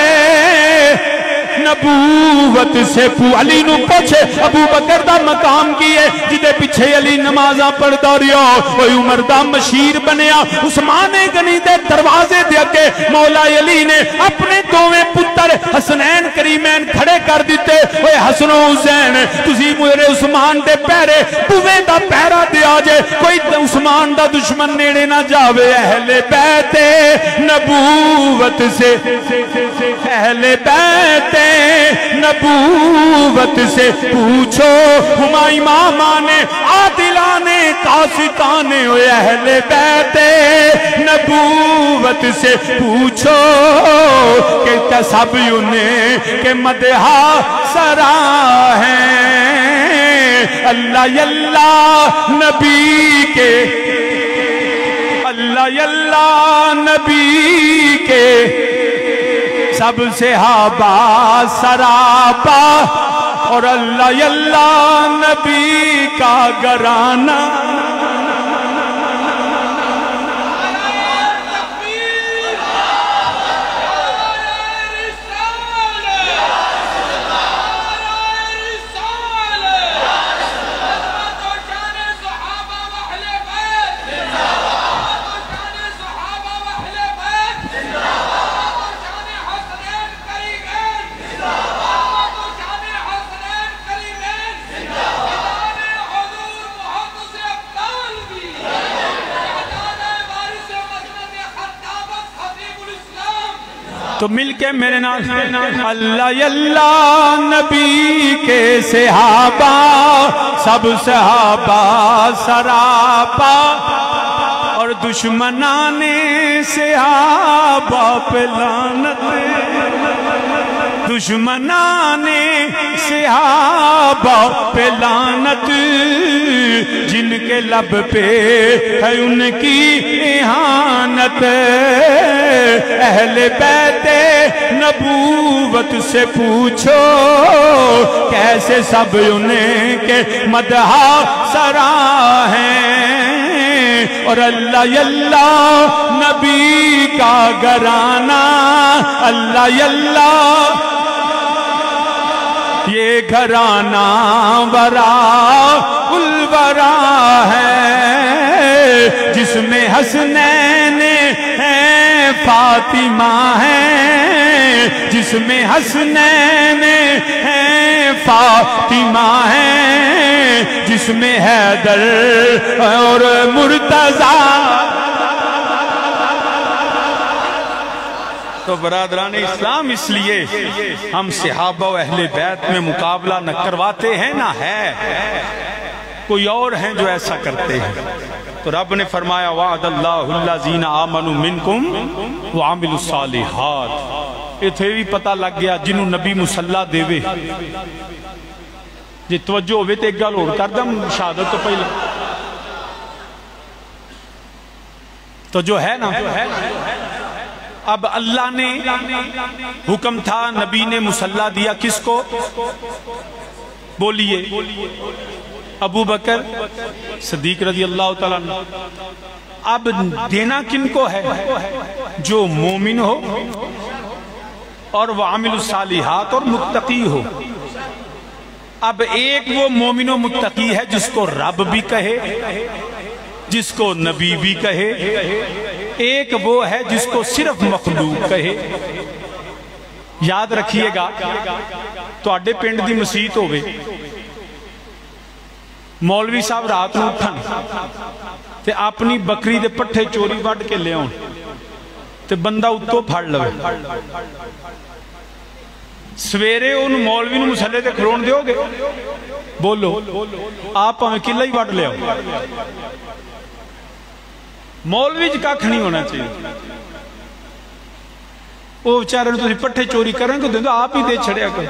نبوت سے علی نو پوچھے ابو بکر دا مقام کیے جدے پیچھے علی نمازاں پڑھدا رہیا اوے عمر دا مشیر بنیا عثمان غنی دے دروازے دے اگے مولا علی نے اپنے دوویں پتر حسنین کریمین کھڑے کر دیتے اوے حسن و حسین تسی میرے عثمان دے پیرے بویں دا پیرا دیا جے کوئی عثمان دا دشمن نیڑے نہ جاوے اہل بیت نبوت سے اہل بیت نبوت سے پوچھو ہما امامان عادلان قاسطان اہل بیت نبوت سے پوچھو کہ سب انہیں کہ مدحہ سرا ہیں اللہ اللہ نبی کے اللہ اللہ نبی کے سب صحابہ سراپا اور اللہ اللہ نبی کا گرانہ تو مل کے میرے نام اللہ اللہ نبی کے صحابہ سب صحابہ سراپا اور دشمنان صحابہ پہ لعنت دشمنان صحابہ پہ لعنت جن کے لب پہ ہے ان کی اہانت اہل بیت نبوت سے پوچھو کیسے سب انہیں کے مدح سرا ہیں اور اللہ اللہ نبی کا گھرانہ اللہ اللہ یہ گھرانہ ورا الورا ہے جس میں حسنین ہیں فاطمہ ہیں جس میں حسنین ہیں فاطمہ ہیں جس میں حیدر اور مرتضیٰ تو برادران اسلام اس لیے ہم صحابہ و اہل بیت میں مقابلہ نہ کرواتے ہیں نہ ہے کوئی اور ہیں جو ایسا کرتے ہیں تو رب نے فرمایا وعد اللہ الذین آمنوا منکم وعملوا الصالحات اتھے بھی پتہ لگ گیا جنہوں نبی مسلح دے وے جی توجہ ہوئے تو ایک گل اور کر دم شہادت تو پہلے تو جو ہے نا اب اللہ نے حکم تھا نبی نے مسلح دیا کس کو بولیے ابو بکر صدیق رضی اللہ تعالیٰ عنہ اب دینا کن کو ہے جو مومن ہو اور وعامل الصالحات اور متقی ہو اب ایک وہ مومن و متقی ہے جس کو رب بھی کہے جس کو نبی بھی کہے ایک وہ ہے جس کو صرف مخلوق کہے یاد رکھیے گا تو اڈے پنڈ دی مسیت ہوئے مولوی صاحب رات نو اٹھن تے اپنی بکری دے پٹھے چوری وڈ کے لے آن تے بندہ اتو پھڑ لوے سویرے ان مولوی نو مسلے تے کھلون دیو گے بولو آپ ہمیں کلہ ہی وڈ لے آؤ مولوی جی کاکھ نہیں ہونا چاہیے وہ بیچارے نے تو پٹھے چوری کریں گے تو آپ ہی دے چھڑیا کر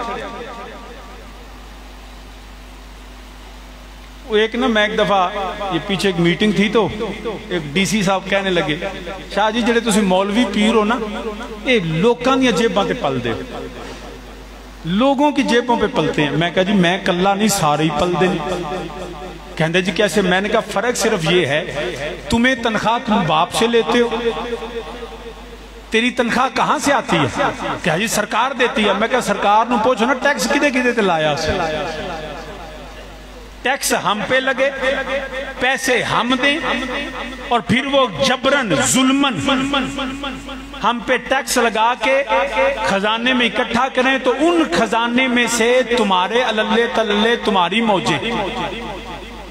ایک نا میں ایک دفعہ یہ پیچھے ایک میٹنگ تھی تو ایک ڈی سی صاحب کہنے لگے شاہ جی جڑے تسی مولوی پیر ہو نا یہ لوکاں دیا جیباں تے پل دے لوگوں کی جیبوں پہ پلتے ہیں میں کہا جی میں کلہ نہیں سارے ہی پل دے کہندے جی کیسے میں نے کہا فرق صرف یہ ہے تمہیں تنخواہ تم باپ سے لیتے ہو تیری تنخواہ کہاں سے آتی ہے کہا جی سرکار دیتی ہے میں کہا سرکار نو پوچھو نا ٹیکس کدے کدے تے لایا سے ٹیکس ہم پہ لگے پیسے ہم دیں اور پھر وہ جبرن ظلمن ہم پہ ٹیکس لگا کے خزانے میں اکٹھا کریں تو ان خزانے میں سے تمہارے اللہ تللے تمہاری موجیں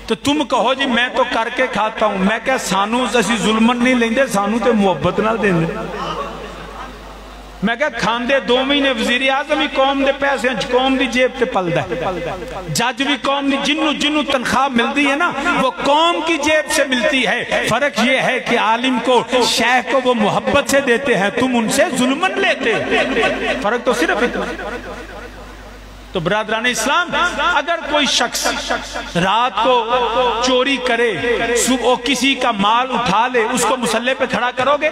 تو تم کہو جی میں تو کر کے کھاتا ہوں میں کہا سانو اسی ظلمن نہیں لیں دے سانو تے محبت نہ دیں دے میں کہا کھاندے 2 مہینے وزیر اعظم ہی قوم دے پیسے ہیں قوم دی جیب تے پل دے جج بھی قوم دی جنو تنخواہ ملتی ہے نا وہ قوم کی جیب سے ملتی ہے فرق یہ ہے کہ عالم کو شیخ کو وہ محبت سے دیتے ہیں تم ان سے ظلمن لیتے فرق تو صرف اتنا تو برادران اسلام اگر کوئی شخص رات کو چوری کرے صبح کسی کا مال اٹھا لے اس کو مسلح پہ کھڑا کرو گے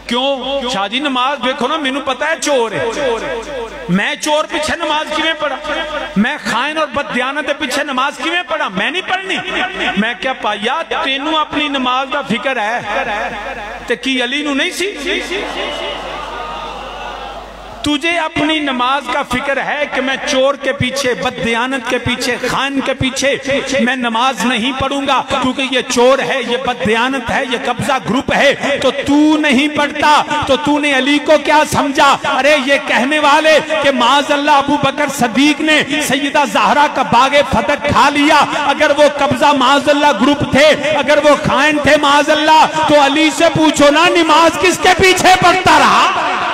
کیوں شاہ جی نماز دیکھو نا مینوں پتا ہے چور ہے میں چور پیچھے نماز کیویں پڑھا میں خائن اور بددیانت پیچھے نماز کیویں پڑھا میں نہیں پڑھنی میں کیا پایا تینوں اپنی نماز دا فکر ہے تے کی علی نو نہیں سی تجھے اپنی نماز کا فکر ہے کہ میں چور کے پیچھے بددیانت کے پیچھے خائن کے پیچھے میں نماز نہیں پڑھوں گا کیونکہ یہ چور ہے یہ بددیانت ہے یہ قبضہ گروپ ہے تو تو نہیں پڑھتا تو تو نے علی کو کیا سمجھا ارے یہ کہنے والے کہ معاذ اللہ ابو بکر صدیق نے سیدہ زہرا کا باغ فتح کھا لیا اگر وہ قبضہ معاذ اللہ گروپ تھے اگر وہ خائن تھے معاذ اللہ تو علی سے پوچھو نا نماز کس کے پیچھے پڑھتا رہا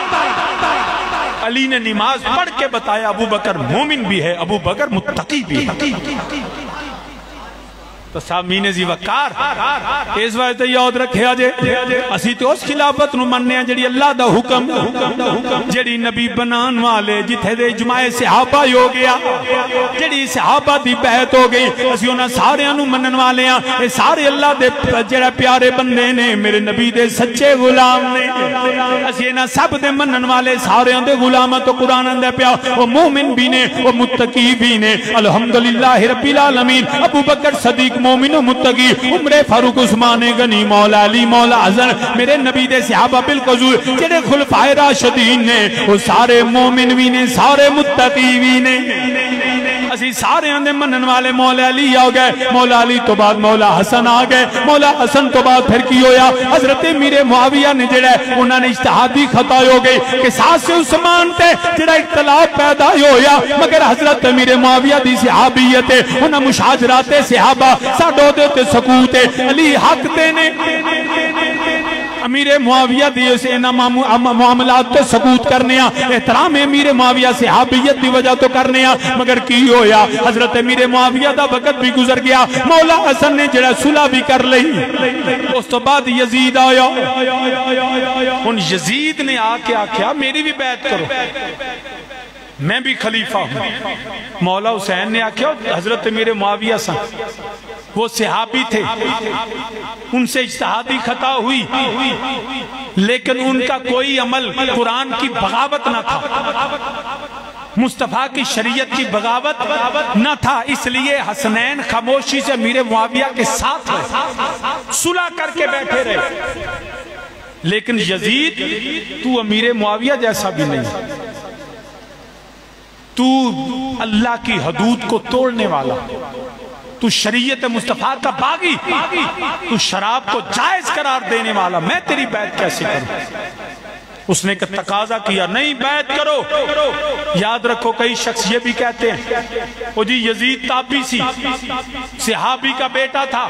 علی نے نماز پڑھ کے بتایا ابو بکر مومن بھی ہے، ابو بکر متقی بھی ہے۔ تو سامین زی وقار اس وقت یاد رکھے آجے اسی تو اس خلافت نو مننے ہیں جڑی اللہ دا حکم جڑی نبی بنان والے جتھے دے اجماع صحابہ ہو گیا، جڑی صحابہ دی بیعت ہو گئی، اسی انہاں سارے انو منن والے ہیں، اے سارے اللہ دے جڑا پیارے بندے نے، میرے نبی دے سچے غلام نے، اسی انہاں سب دے منن والے سارے دے غلامہ تو قرآن اندے پیا، وہ مومن بھی نے، وہ متقی بھی نے۔ الحمدللہ رب العالمین۔ ابو بکر صدیق مومن و متقی، عمر فاروق عثمان غنی، مولا علی، مولا حسن، میرے نبی دے صحابہ بالخصوص جڑے خلفائے راشدین نے، وہ سارے مومن بھی نے، سارے متقی بھی نے۔ اسی سارے اندے منن والے مولا علی آ گئے، مولا علی تو بعد مولا حسن آ گئے، مولا حسن تو بعد پھر کی ہویا حضرت امیر معاویہ نے جڑا انہوں نے اجتہادی خطا ہو گئی کہ ساس عثمان تے جڑا اختلاف پیدا ہویا، مگر حضرت امیر معاویہ دی صحابیت انہاں مشاجرات صحابہ ساڈو دے تے سکوت علی حق تے نے، امیر معاویہ دی اسے معاملات تے سکوت کرنے احترام امیر معاویہ صحابیت دی وجہ تو کرنے، مگر کی ہویا حضرت امیر معاویہ دا وقت بھی گزر گیا، مولا حسن نے جڑا صلح بھی کر لئی، اس تو بعد یزید آیا، ان یزید نے آ کے آکھیا میری بھی بیعت کرو، میں بھی خلیفہ ہوں۔ مولا حسین نے آکھیا حضرت امیر معاویہ سن، وہ صحابی تھے، ان سے اجتہادی خطا ہوئی، لیکن ان کا کوئی عمل قرآن کی بغاوت نہ تھا، مصطفیٰ کی شریعت کی بغاوت نہ تھا، اس لیے حسنین خاموشی سے امیر معاویہ کے ساتھ رہے، صلح کر کے بیٹھے رہے۔ لیکن یزید تو امیر معاویہ جیسا بھی نہیں، تو اللہ کی حدود کو توڑنے والا، تو شریعت مصطفیٰ کا باغی، تو شراب کو جائز قرار دینے والا، میں تیری بیعت کیسے کروں؟ اس نے تقاضا کیا نہیں بیعت کرو۔ یاد رکھو کئی شخص یہ بھی کہتے ہیں وہ جی یزید تابی سی، صحابی کا بیٹا تھا،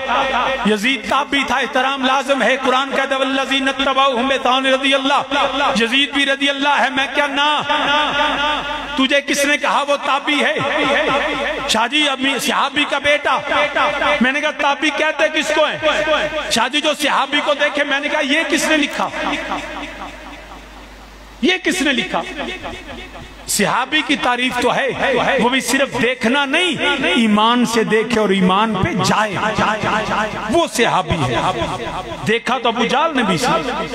یزید تابی تھا، احترام لازم ہے، قرآن کہتا ہے والذین اتبعوہم بِإِحْسَانٍ رضی اللہ، یزید بھی رضی اللہ ہے، میں کیا نا، تجھے کس نے کہا وہ تابی ہے؟ شاہ جی صحابی کا بیٹا، میں نے کہا تابی کہتے کس کو ہیں؟ شاہ جی جو صحابی کو دیکھے، میں نے کہا یہ کس نے لکھا؟ یہ کس نے لکھا؟ صحابی کی تعریف تو ہے، وہ بھی صرف دیکھنا نہیں، ایمان سے دیکھے اور ایمان پہ جائے، وہ صحابی ہے۔ دیکھا تو ابو جال نے بھی سی،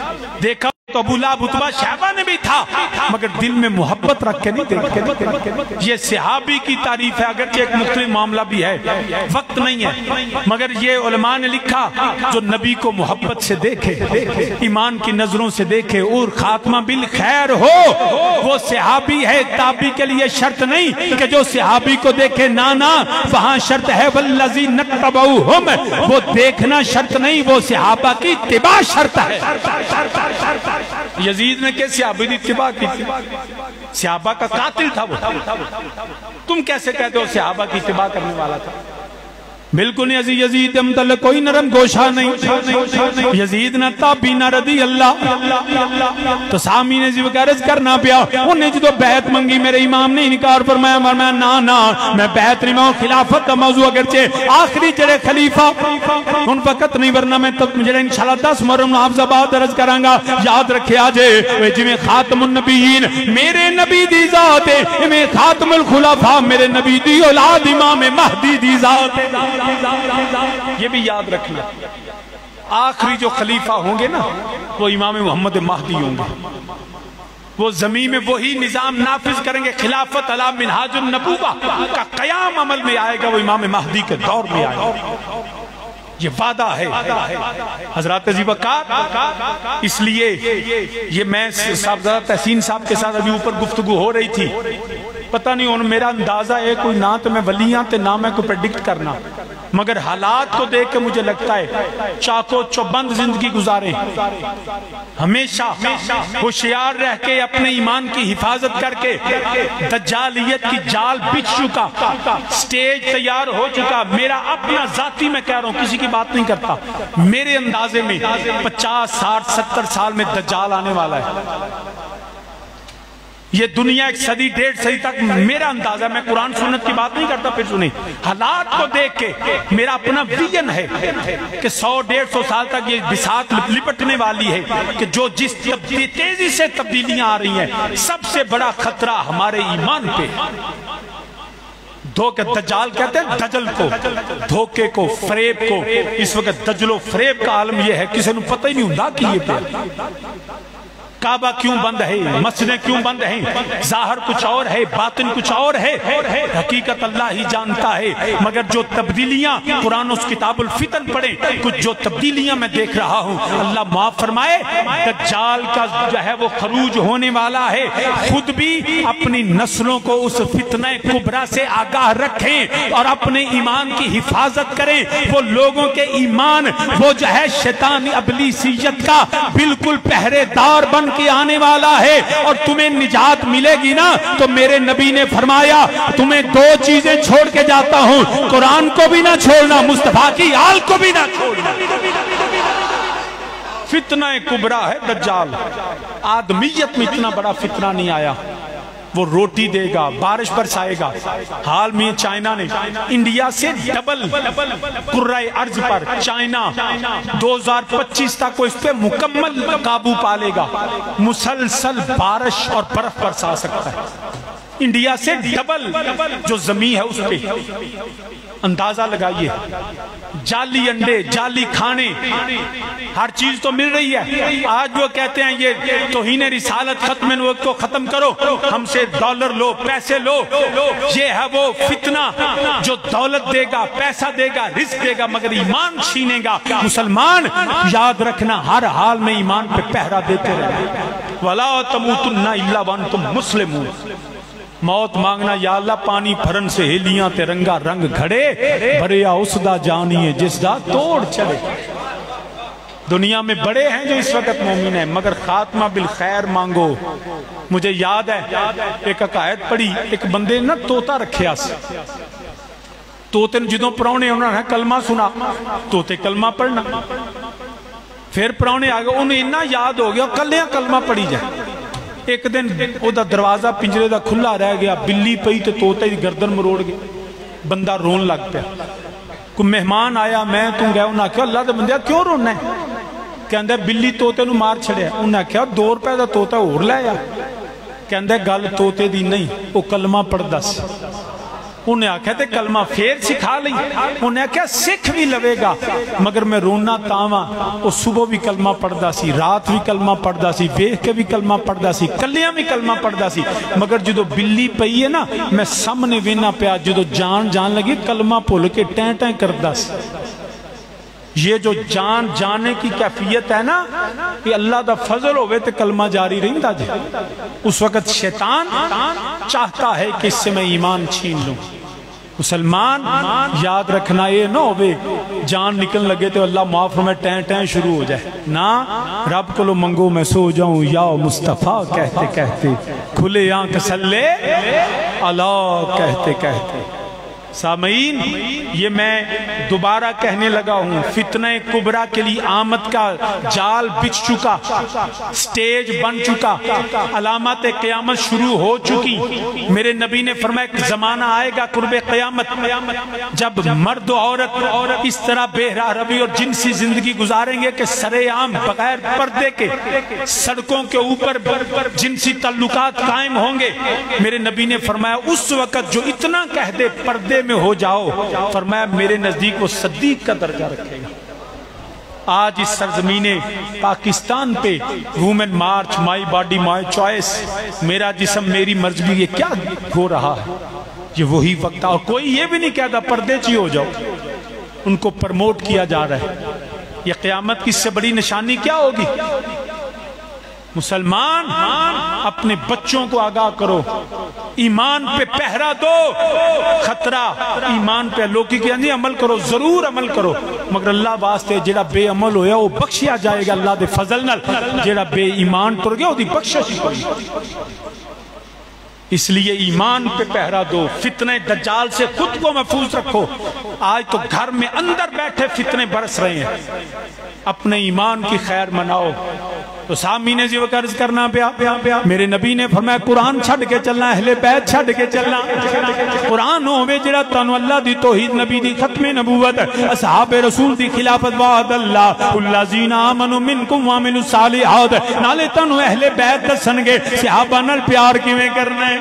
دیکھا تو ابو لہب عتبہ شیبہ نے بھی تھا، مگر دل میں محبت رکھ کے نہیں دیکھا۔ یہ صحابی کی تعریف ہے، اگرچہ ایک مختلف معاملہ بھی ہے، وقت نہیں ہے، مگر یہ علماء نے لکھا جو نبی کو محبت سے دیکھے، ایمان کی نظروں سے دیکھے اور خاتمہ بالخیر ہو، وہ صحابی ہے۔ تابی کے لیے شرط نہیں کہ جو صحابی کو دیکھے، نانا وہاں شرط ہے والذین اتبعوہم، وہ دیکھنا شرط نہیں، وہ صحابہ کی اتباع شرط ہے۔ یزید نے کیسے صحابی کی اتباع کی تھی؟ صحابہ کا قاتل تھا وہ، تم کیسے کہتے ہو صحابہ کی اتباع کرنے والا تھا؟ بالکل نہیں، یزید امتل کوئی نرم گوشہ نہیں، یزید نہ تابی نہ رضی اللہ۔ تو سامی نے عرض کرنا پیا، انہیں جو بیعت منگی میرے امام نے انکار فرمایا، میں نا میں بیعت نہیں، میں خلافت کا موضوع اگرچہ آخری جڑے خلیفہ ان وقت نہیں، ورنہ میں جڑے انشاءاللہ 10 محرم حافظ آباد عرض کرانگا۔ یاد رکھے آجے جی میں خاتم النبیین میرے نبی دی ذات ہے، میں خاتم الخلافہ میرے نبی دی اولاد امام مہدی دی ذات ہے، یہ بھی یاد رکھنا۔ آخری جو خلیفہ ہوں گے نا وہ امام محمد مہدی ہوں گے، وہ زمین میں وہی نظام نافذ کریں گے، خلافت علی منہاج النبوہ کا قیام عمل میں آئے گا، وہ امام مہدی کے دور میں آئے گا، یہ وعدہ ہے حضرات عزیز وقار۔ اس لیے یہ میں صاحبزادہ تحسین صاحب کے ساتھ ابھی اوپر گفتگو ہو رہی تھی، پتہ نہیں ان میرا اندازہ ہے کوئی نہ تو میں ولیاں تے نہ میں کوئی پریڈکٹ کرنا، مگر حالات کو دیکھ کے مجھے لگتا ہے چاکو چوبند زندگی گزاریں، ہمیشہ ہوشیار رہ کے اپنے ایمان کی حفاظت کر کے، دجالیت کی جال بچھ چکا، سٹیج تیار ہو چکا۔ میرا اپنا ذاتی میں کہہ رہا ہوں، کسی کی بات نہیں کرتا، میرے اندازے میں 50 60 70 سال میں دجال آنے والا ہے، یہ دنیا ایک صدی 1.5 صدی تک میرا اندازہ، میں قرآن سنت کی بات نہیں کرتا، پھر سنیں حالات کو دیکھ کے میرا اپنا ویژن ہے کہ 100-150 سال تک یہ بساط لپٹنے والی ہے کہ جو جس تیزی سے تبدیلیاں آ رہی ہیں، سب سے بڑا خطرہ ہمارے ایمان پہ۔ دھوکے دجال کہتے ہیں دجل کو، دھوکے کو، فریب کو۔ اس وقت دجل و فریب کا عالم یہ ہے کسی نے پتہ ہی نہیں ہوں کہ یہ پہ کعبہ کیوں بند ہے، مسجدیں کیوں بند ہیں، ظاہر کچھ اور ہے، باطن کچھ اور ہے، حقیقت اللہ ہی جانتا ہے۔ مگر جو تبدیلیاں قرآن اس کتاب الفتن پڑھیں، کچھ جو تبدیلیاں میں دیکھ رہا ہوں، اللہ معاف فرمائے، دجال کا جو ہے وہ خروج ہونے والا ہے۔ خود بھی اپنی نسلوں کو اس فتنہ کبریٰ سے آگاہ رکھیں اور اپنے ایمان کی حفاظت کریں۔ وہ لوگوں کے ایمان، وہ جو ہے شیطان ابلیسیت کا بالکل پہرے دار بن کے آنے والا ہے، اور تمہیں نجات ملے گی نا تو میرے نبی نے فرمایا تمہیں 2 چیزیں چھوڑ کے جاتا ہوں، قرآن کو بھی نہ چھوڑنا، مصطفیٰ کی آل کو بھی نہ چھوڑنا۔ فتنہ کبریٰ ہے دجال۔ آدمیت میں اتنا بڑا فتنہ نہیں آیا۔ وہ روٹی دے گا، بارش برسائے گا۔ حال میں چائنا نے انڈیا سے ڈبل کرۂ ارض پر، چائنا 2025 تک کو اس پہ مکمل قابو پالے گا، مسلسل بارش اور برف برسا سکتا ہے۔ انڈیا سے ڈبل جو زمین ہے اس پہ، اندازہ لگائیے۔ جعلی انڈے، جعلی کھانے، ہر چیز تو مل رہی ہے۔ آج وہ کہتے ہیں یہ توہین رسالت ختم وقت کو ختم کرو، ہم سے ڈالر لو، پیسے لو۔ یہ ہے وہ فتنہ جو دولت دے گا، پیسہ دے گا، رزق دے گا، مگر ایمان چھینے گا۔ مسلمان یاد رکھنا، ہر حال میں ایمان پہ پہرا دیتے رہنا۔ وَلَا تَمُوتُنَّ إِلَّا وَأَنْتُمْ مُسْلِمُونَ۔ موت مانگنا، یا اللہ پانی پھرن سے ہیلیاں تے رنگا رنگ گھڑے، بھریا اس دا جانیے جس دا توڑ چلے۔ دنیا میں بڑے ہیں جو اس وقت مومن ہیں، مگر خاتمہ بالخیر مانگو۔ مجھے یاد ہے ایک عقائد پڑھی، ایک بندے نے طوطا رکھیا سی، طوطے جدوں پراؤنے انہوں نے کلمہ سنا، طوطے کلمہ پڑھنا، پھر پراؤنے آگے انہیں اتنا یاد ہو گیا کلیاں کلمہ پڑھی جائے۔ ایک دن او دا دروازہ پنجرے دا کھلا رہ گیا، بلی پئی تے طوطے دی گردن مروڑ گئی، بندہ رون لگ پیا۔ کوئی مہمان آیا، میں تم گئے، انہاں کہا اللہ دے بندیا کیوں رونا ہے؟ کہندے بلی طوطے نو مار چھڑیا۔ انہاں کہا 2 روپے دا طوطا اور لے آیا۔ کہندے گل طوطے دی نہیں، وہ کلمہ پڑھ دس۔ انہیں آکھا تے کلمہ پھر سکھا لئی، انہیں آکھا سکھ بھی لوے گا، مگر میں رونا تاواں۔ وہ صبح بھی کلمہ پڑھدا سی، رات بھی کلمہ پڑھدا سی، ویکھ کے بھی کلمہ پڑھدا سی، کلیاں بھی کلمہ پڑھدا سی، مگر جدو بلی پئی ہے نا، میں سامنے وینا پیا، جدو جان لگی کلمہ بھول کے ٹیں ٹیں کردا سی۔ یہ جو جانے کی کیفیت ہے نا، کہ اللہ دا فضل ہوئے تے کلمہ جاری رہندا جے۔ اس وقت شیطان چاہتا ہے کہ اس سے میں ایمان چھین لوں۔ مسلمان یاد رکھنا، یہ نہ ہوئے جان نکل لگے تو اللہ معاف فرمائے ٹین ٹین شروع ہو جائے نا، رب کو لو منگو میں سو جاؤں یا مصطفیٰ کہتے کہتے، کھلے آنکھ سلے اللہ کہتے کہتے۔ سامعین، یہ میں دوبارہ کہنے لگا ہوں، فتنہ کبریٰ کے لیے آمد کا جال بچھ چکا، سٹیج بن چکا، علامات قیامت شروع ہو چکی۔ میرے نبی نے فرمایا کہ زمانہ آئے گا قرب قیامت جب مرد و عورت اس طرح بے راہ روی اور جنسی زندگی گزاریں گے کہ سرے عام بغیر پردے کے سڑکوں کے اوپر جنسی تعلقات قائم ہوں گے۔ میرے نبی نے فرمایا اس وقت جو اتنا کہہ دے پردے میں ہو جاؤ، فرمایا میرے نزدیک وہ صدیق کا درجہ رکھے گا۔ آج اس سرزمین پاکستان پہ woman march, my body my choice, میرا جسم میری مرضی، یہ کیا ہو رہا ہے؟ یہ وہی وقت، اور کوئی یہ بھی نہیں کہتا پردے چی ہو جاؤ، ان کو پرموٹ کیا جا رہا ہے۔ یہ قیامت کی اس سے بڑی نشانی کیا ہوگی؟ مسلمان اپنے بچوں کو آگاہ کرو، ایمان پہ پہرا دو، خطرہ ایمان پہ، لوگی کی اندھی عمل کرو، ضرور عمل کرو، مگر اللہ واسطے جیڑا بے عمل ہویا وہ بخشیا جائے گا اللہ دے فضل نال، جیڑا بے ایمان تر گیا وہ دی بخشش ہوئی۔ اس لیے ایمان پہ پہرا دو، فتنہ دجال سے خود کو محفوظ رکھو۔ آج تو گھر میں اندر بیٹھے فتنے برس رہے ہیں، اپنے ایمان کی خیر مناؤ۔ تو سامعین جی عرض کرنا پیا میرے نبی نے فرمایا قرآن چھڑ کے چلنا، اہل بیت چھڑ کے چلنا، قرآن ہوے جڑا تانوں اللہ دی توحید، نبی دی ختم نبوت، اصحاب رسول دی خلافت، وعد اللہ الذین آمنوا منکم وعملوا الصالحات، نالے تانوں اہل بیت دسن گے صحابہ نال پیار کیویں کرنا ہے۔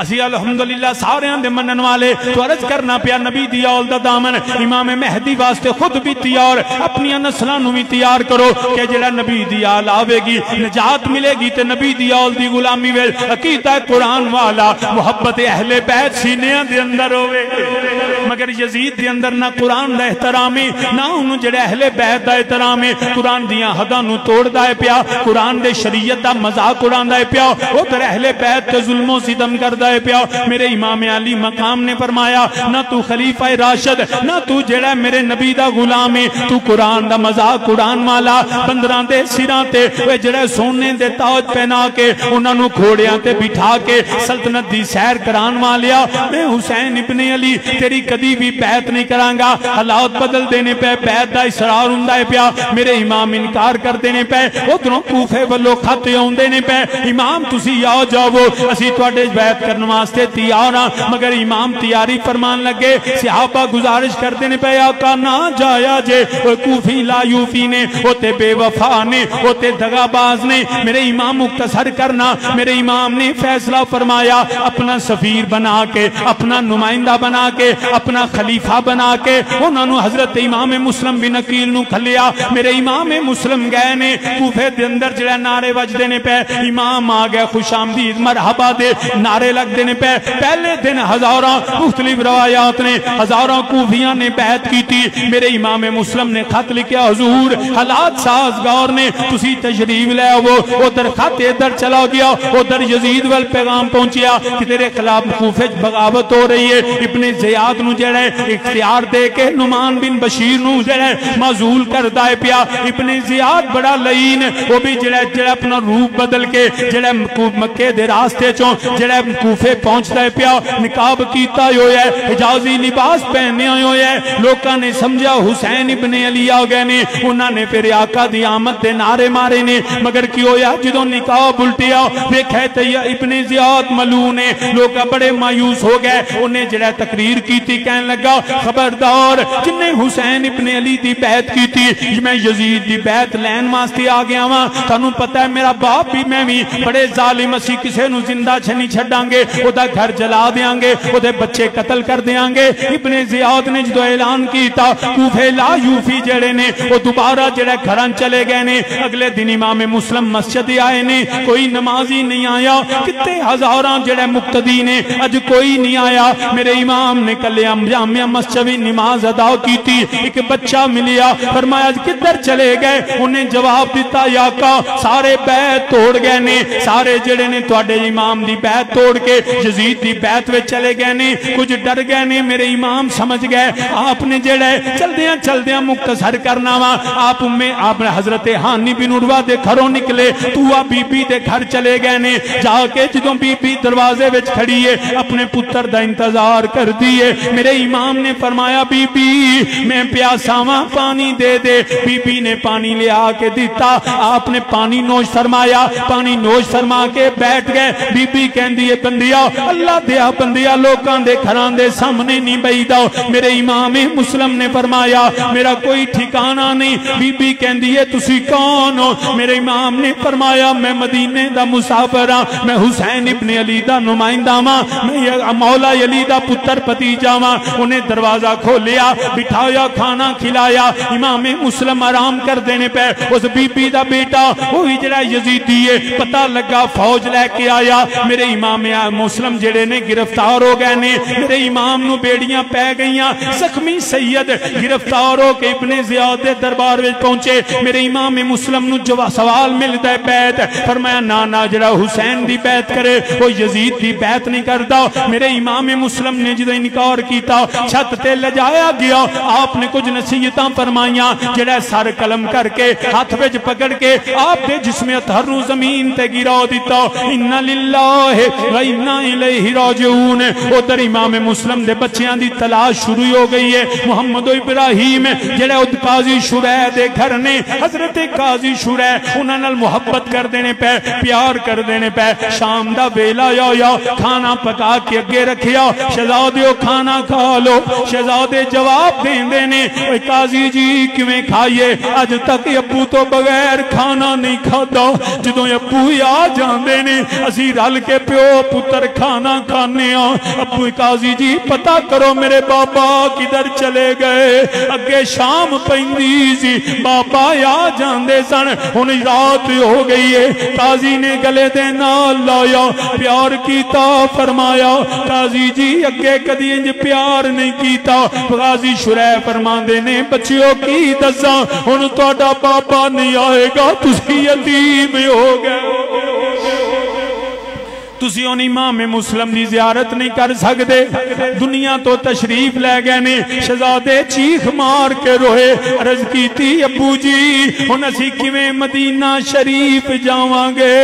اسی الحمدللہ سارے دے منن والے، تو عرض کرنا پیا نبی دی اول دا دامن امام مہدی واسطے خود بھی تیار، اپنی نسلاں نوں بھی تیار کرو کہ جڑا نبی دی آل آوے گی نجات ملے گی تے نبی دی آل دی غلامی وچ عقیدہ قرآن والا محبت اہل بیت سینیاں دے اندر ہوے۔ مگر یزید دے اندر نہ قرآن دا احترام ہے نہ انہوں جڑے اہل بیت دا احترام ہے، قرآن دیاں حداں نوں توڑدا ہے پیا، قرآن دے شریعت دا مذاق اڑاندا ہے پیا، ادھر اہل بیت تے ظلم و ستم کردا ہے پیا۔ میرے امام علی مقام نے فرمایا نہ تو خلیفہ راشد نہ تو جڑا میرے نبی دا غلام ہے، تو قرآن دا مذاق اڑان والا، بندراں دے سراں تے جڑے سونے دے تاج پہنا کے انہاں نوں گھوڑیاں تے بٹھا کے سلطنت دی سیر کران والیا، میں حسین ابن علی تیری کدی بھی بیعت نہیں کرانگا۔ حالات بدل دینے پہ بیعت دا اصرار ہوندا ہے پیا، میرے امام انکار کر دینے پہ، ادھروں کوفے والو خط آون دینے پہ امام تسی آ جاؤ اسی تواڈے بیعت کرن واسطے تیار ہاں، مگر امام تیاری فرمان لگے، صحابہ گزارش کر دینے پہ آقا نہ جایا جے، کوفی لا یوفی نے ہوتے بے وفا نے ہوتے دغا باز نے، میرے امام مختصر کرنا، میرے امام نے فیصلہ فرمایا اپنا سفیر بنا کے، اپنا نمائندہ بنا کے، اپنا خلیفہ بنا کے انہوں نے حضرت امام مسلم بن عقیل نو کھلیا۔ میرے امام مسلم گئے نے کوفے دے اندر جڑے نعرے وج دینے پہ، امام آ گئے خوش آمدید مرحبا دے نعرے لگ دینے پہ۔ پہلے دن ہزاراں مختلف روایات نے ہزاراں کوفیاں نے بیعت کی تھی، میرے امام مسلم نے خط لکھیا حضور حالات سازگار نے تسی تشریف لے آو، ادھر خط ادھر چلا گیا، ادھر یزید وال پیغام پہنچیا کہ تیرے خلاف کوفے بغاوت ہو رہی ہے، ابن زیاد نو جڑے اختیار دے کے نعمان بن بشیر نو جڑے معزول کردا ہے پیا۔ ابن زیاد بڑا لعین، وہ بھی جڑے اپنا روپ بدل کے جڑے مکے دے راستے چوں جڑے کوفے پہنچدا ہے پیا، نقاب کیتا ہویا ہے، حجازی لباس پہنے ہویا ہے، لوکاں نے سمجھا حسین ابن علی آ گئے نے، انہاں نے پھر آقا دی آمد دے نعرے مارے نے، مگر کی ہویا جدوں نقاب الٹیا ویکھے تے ابن زیاد ملعون ہے، لوگ بڑے مایوس ہو گئے، انہیں جڑے تقریر کی تھی کہنے لگا خبردار جن نے حسین ابن علی دی بیعت کی تھی میں یزید دی بیعت لین واسطے آ گیا ہاں، تانوں پتہ ہے میرا باپ بھی میں بھی بڑے ظالم اسی کسے نو زندہ نہیں چھڈاں گے، اودا گھر جلا دیاں گے، اودے بچے قتل کر دیاں گے۔ ابن زیاد نے جدو اعلان کیتا کوفے لا یوفی جڑے نے وہ دوبارہ جڑے گھراں چلے گئے نے، اگلے دن امام مسلم مسجد آئے نے، کوئی نمازی نہیں آیا، کتے ہزاراں جڑے مقتدی نے اج کوئی نہیں آیا، میرے امام نے کلے جامعہ مسجد نماز ادا کی تھی، ایک بچہ ملیا فرمایا کدھر چلے گئے، انہیں جواب دیتا یا آقا سارے بیعت توڑ گئے نے، سارے جڑے نے تواڈے امام دی بیعت توڑ کے یزید دی بیعت وچ چلے گئے نے، کچھ ڈر گئے نے، میرے امام سمجھ گئے آپ نے جڑے چلدیاں مختصر کرنا وا، آپ حضرت ہانی بن عروہ دے گھروں نکلے، تو بی بی دے گھر چلے گئے نے، جا کے جدوں بی بی دروازے وچ کھڑی ہے اپنے پتر دا انتظار کر دیئے، میرے امام نے فرمایا بی بی میں پیاسا ہاں پانی دے دے، بی بی نے پانی لے آ کے دیتا، آپ نے پانی نوش فرمایا، پانی نوش فرما کے بیٹھ گئے، بی بی کہندی ہے بندیا اللہ دیا بندیا لوکاں دے گھران دے سامنے نہیں بیٹھا، میرے امام مسلم نے فرمایا میرا کوئی ٹھکانہ نہیں، بی بی کہندی ہے تسی کون ہو، میرے امام نے فرمایا میں مدینے دا مسافر ہاں، میں حسین ابن علی دا نمائندہ ہاں، میں مولا علی دا پتر بھتیجا ہاں، انہیں دروازہ کھولیا بٹھایا کھانا کھلایا، امام مسلم آرام کر دینے پہ اس بی بی دا بیٹا وہی جڑا یزیدی ہے پتہ لگا فوج لے کے آیا، میرے امام مسلم جڑے نے گرفتار ہو گئے نے، میرے امام نو بیڑیاں پہ گئیاں، زخمی سید گرفتار ہو کے ابن زیاد دے دربار میں پہنچے، میرے امام مسلم نو سوال ملتا ہے بیعت، فرمایا نانا جڑا حسین دی بیعت کرے وہ یزید دی بیعت نہیں کرتا، میرے امام مسلم نے جدو انکار کیتا چھت تے لجایا گیا، آپ نے کچھ نصیحتاں فرمائیاں، جڑا سر قلم کر کے ہاتھ وچ پکڑ کے آپ دے جسم اطہر نو زمین تے گرا دیتا، انا للہ و انا الیہ راجعون۔ ادھر امام مسلم دے بچیاں دی تلاش شروع ہو گئی ہے، محمد و ابراہیم جڑے قاضی شریح دے گھر نے، حضرت قاضی شرح انہاں نال محبت کر دینے پہ پیار کر دینے پہ شام دا ویلا یا کھانا پکا کے اگے رکھیا شہزادیو کھانا کھا لو شہزادے جواب دین دینے اے قاضی جی کیویں کھائیے اج تک ابو تو بغیر کھانا نہیں کھادا جدوں ابو آ جاندے نے اسی رل کے پیو پتر کھانا کھانے ابو قاضی جی پتہ کرو میرے بابا کدھر چلے گئے اگے شام پیندی سی بابا آ جاندے سن ہن رات ہو گئی ہے قاضی نے گلے دے نال لایا پیار کیتا فرمایا قاضی جی اگے کدی انج پیار نہیں کیتا قاضی شرح فرماندے نے بچیو کی دساں ہن تہاڈا بابا نہیں آئے گا تسی یتیم ہو گئے تسی ان امام مسلم دی زیارت نہیں کر سکتے دنیا تو تشریف لے گئے نے شہزادے چیخ مار کے روئے عرض کیتی ابو جی ہن اسی کیویں مدینہ شریف جاواں گے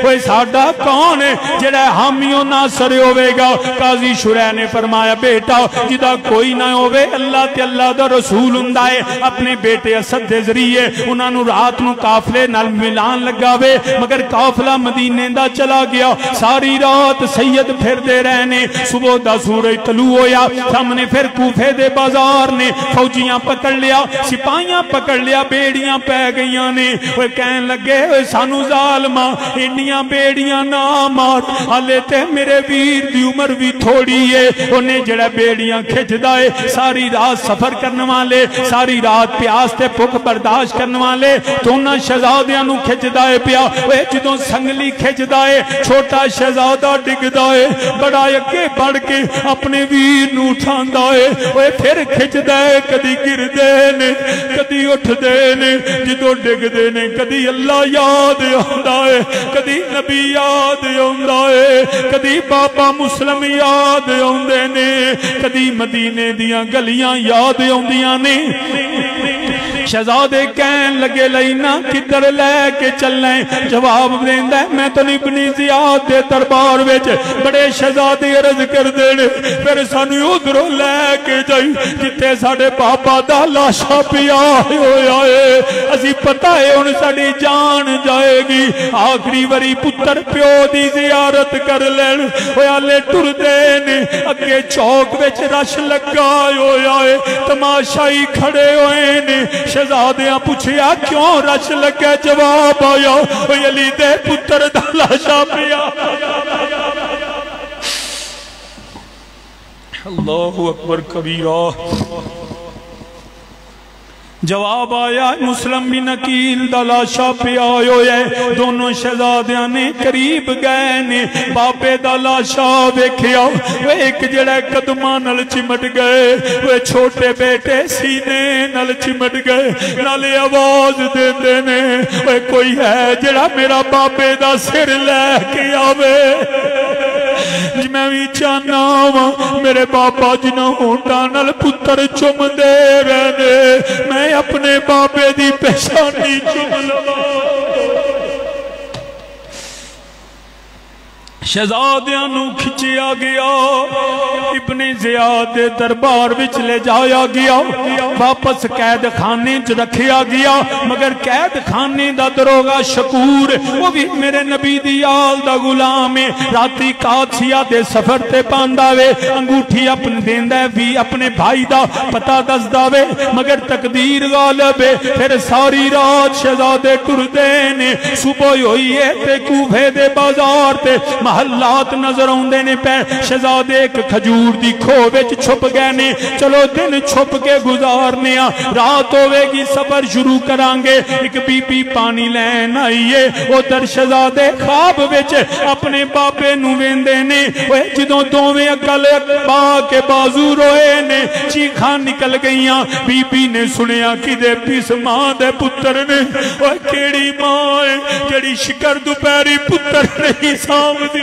اوے ساڈا کون ہے جڑا حامی و ناصر ہوے گا قاضی شرح نے فرمایا بیٹا جدا کوئی نہ ہوے اللہ تے اللہ دا رسول ہوندا ہے اپنے بیٹے اسد دے ذریعے انہاں نو رات نو قافلے نال ملان لگاوے مگر قافلہ مدینے دا چلا گیا ساری رات سید پھر دے رہنے صبح دا سورج طلوع ہویا سامنے پھر کوفے دے بازار نے فوجیاں پکڑ لیا سپاہیاں پکڑ لیا بیڑیاں پہ گئیاں نے وہ کہن لگے سانو ظالماں انیاں بیڑیاں نہ مار حالے تے میرے ویر دی عمر بھی تھوڑی ہے انہیں جڑا بیڑیاں کھچ دائے ساری رات سفر کرنے والے ساری رات پیاس تے بھوک برداشت کرنے والے تو نہ شہزادیاں نو کھچ دائے پیا وہ جدوں سنگلی کھچ دائے چھوٹا شہزادہ ڈگ دائے بڑا اگے بڑھ کے اپنے ویر نو اٹھان دائے وہ پھر کھچ دائے کدی گر دینے کدی اٹھ دینے جدو ڈگ دینے کدی اللہ یاد آندائے کدی نبی یاد آندائے کدی بابا مسلم یاد آندے کدی مدینے دیاں گلیاں یاد آندیاں نے شہزادے کہن لگے لینا کدھر لے کے چلنے جواب دیندہ ہے میں تو ابن زیاد دے دربار وچ بڑے شہزادے عرض کر دینے پھر سانو ادھروں لے کے جائی جتے ساڑے بابا دا لاشا پیا ہویا ہے اسی پتہ ہے ان ساڑی جان جائے گی آخری وری پتر پیو دی زیارت کر لین ہویا لے ٹر دینے اگے چوک وچ رش لگا ہویا ہے تماشائی کھڑے ہوئے نے شہزادیاں پوچھیا کیوں رش لگے جواب آیا علی دے پتر دا لاشا پیا اللہ اکبر کبیرہ جواب آیا مسلم بن عقیل دا لاشا پیا ہویا ہے دونوں شہزادیاں نے قریب گئے نے بابے دا لاشا ویکھیا وہ ایک جڑا قدماں نال چمٹ گئے وہ چھوٹے بیٹے سینے نال چمٹ گئے نالے آواز دیندے نے وہ کوئی ہے جڑا میرا بابے دا سر لے کے آوے میں بھی چاہنا ہوں میرے بابا جنہوں ہونٹا نال پتر چم دے رہنے میں اپنے بابے دی پیشانی چم لگا شہزادیاں نو کھچیا گیا ابن زیاد دربار وچ لے جایا گیا واپس قید خانے چ رکھیا گیا مگر قید خانے دا دروغہ شکور وہ بھی میرے نبی دی آل دا غلام ہے راتی قادسیہ دے سفر تے پانداوے انگوٹھی اپنے دیندہ بھی اپنے بھائی دا پتہ دس داوے مگر تقدیر غالب ہے پھر ساری رات شہزادے ٹر دینے صبح ہوئی ہے تے کوفے دے بازار تے محلات نظر آندے نے پہ شہزادے ایک کھجور دی کھو وچ چھپ گئے نے چلو دن چھپ کے گزارنے رات ہوے گی سفر شروع کرانگے ایک بی بی پانی لین آئیے وہ در شہزادے خواب وچ اپنے بابے نو ویندے نے وہ جدوں دوویں اکل با کے بازو روئے نے چیخاں نکل گئیاں بی بی نے سنیا کہ دے پیس ماں دے پتر نے وہ کیڑی ماں ہے جڑی شکر دوپہری پتر نہیں سام دی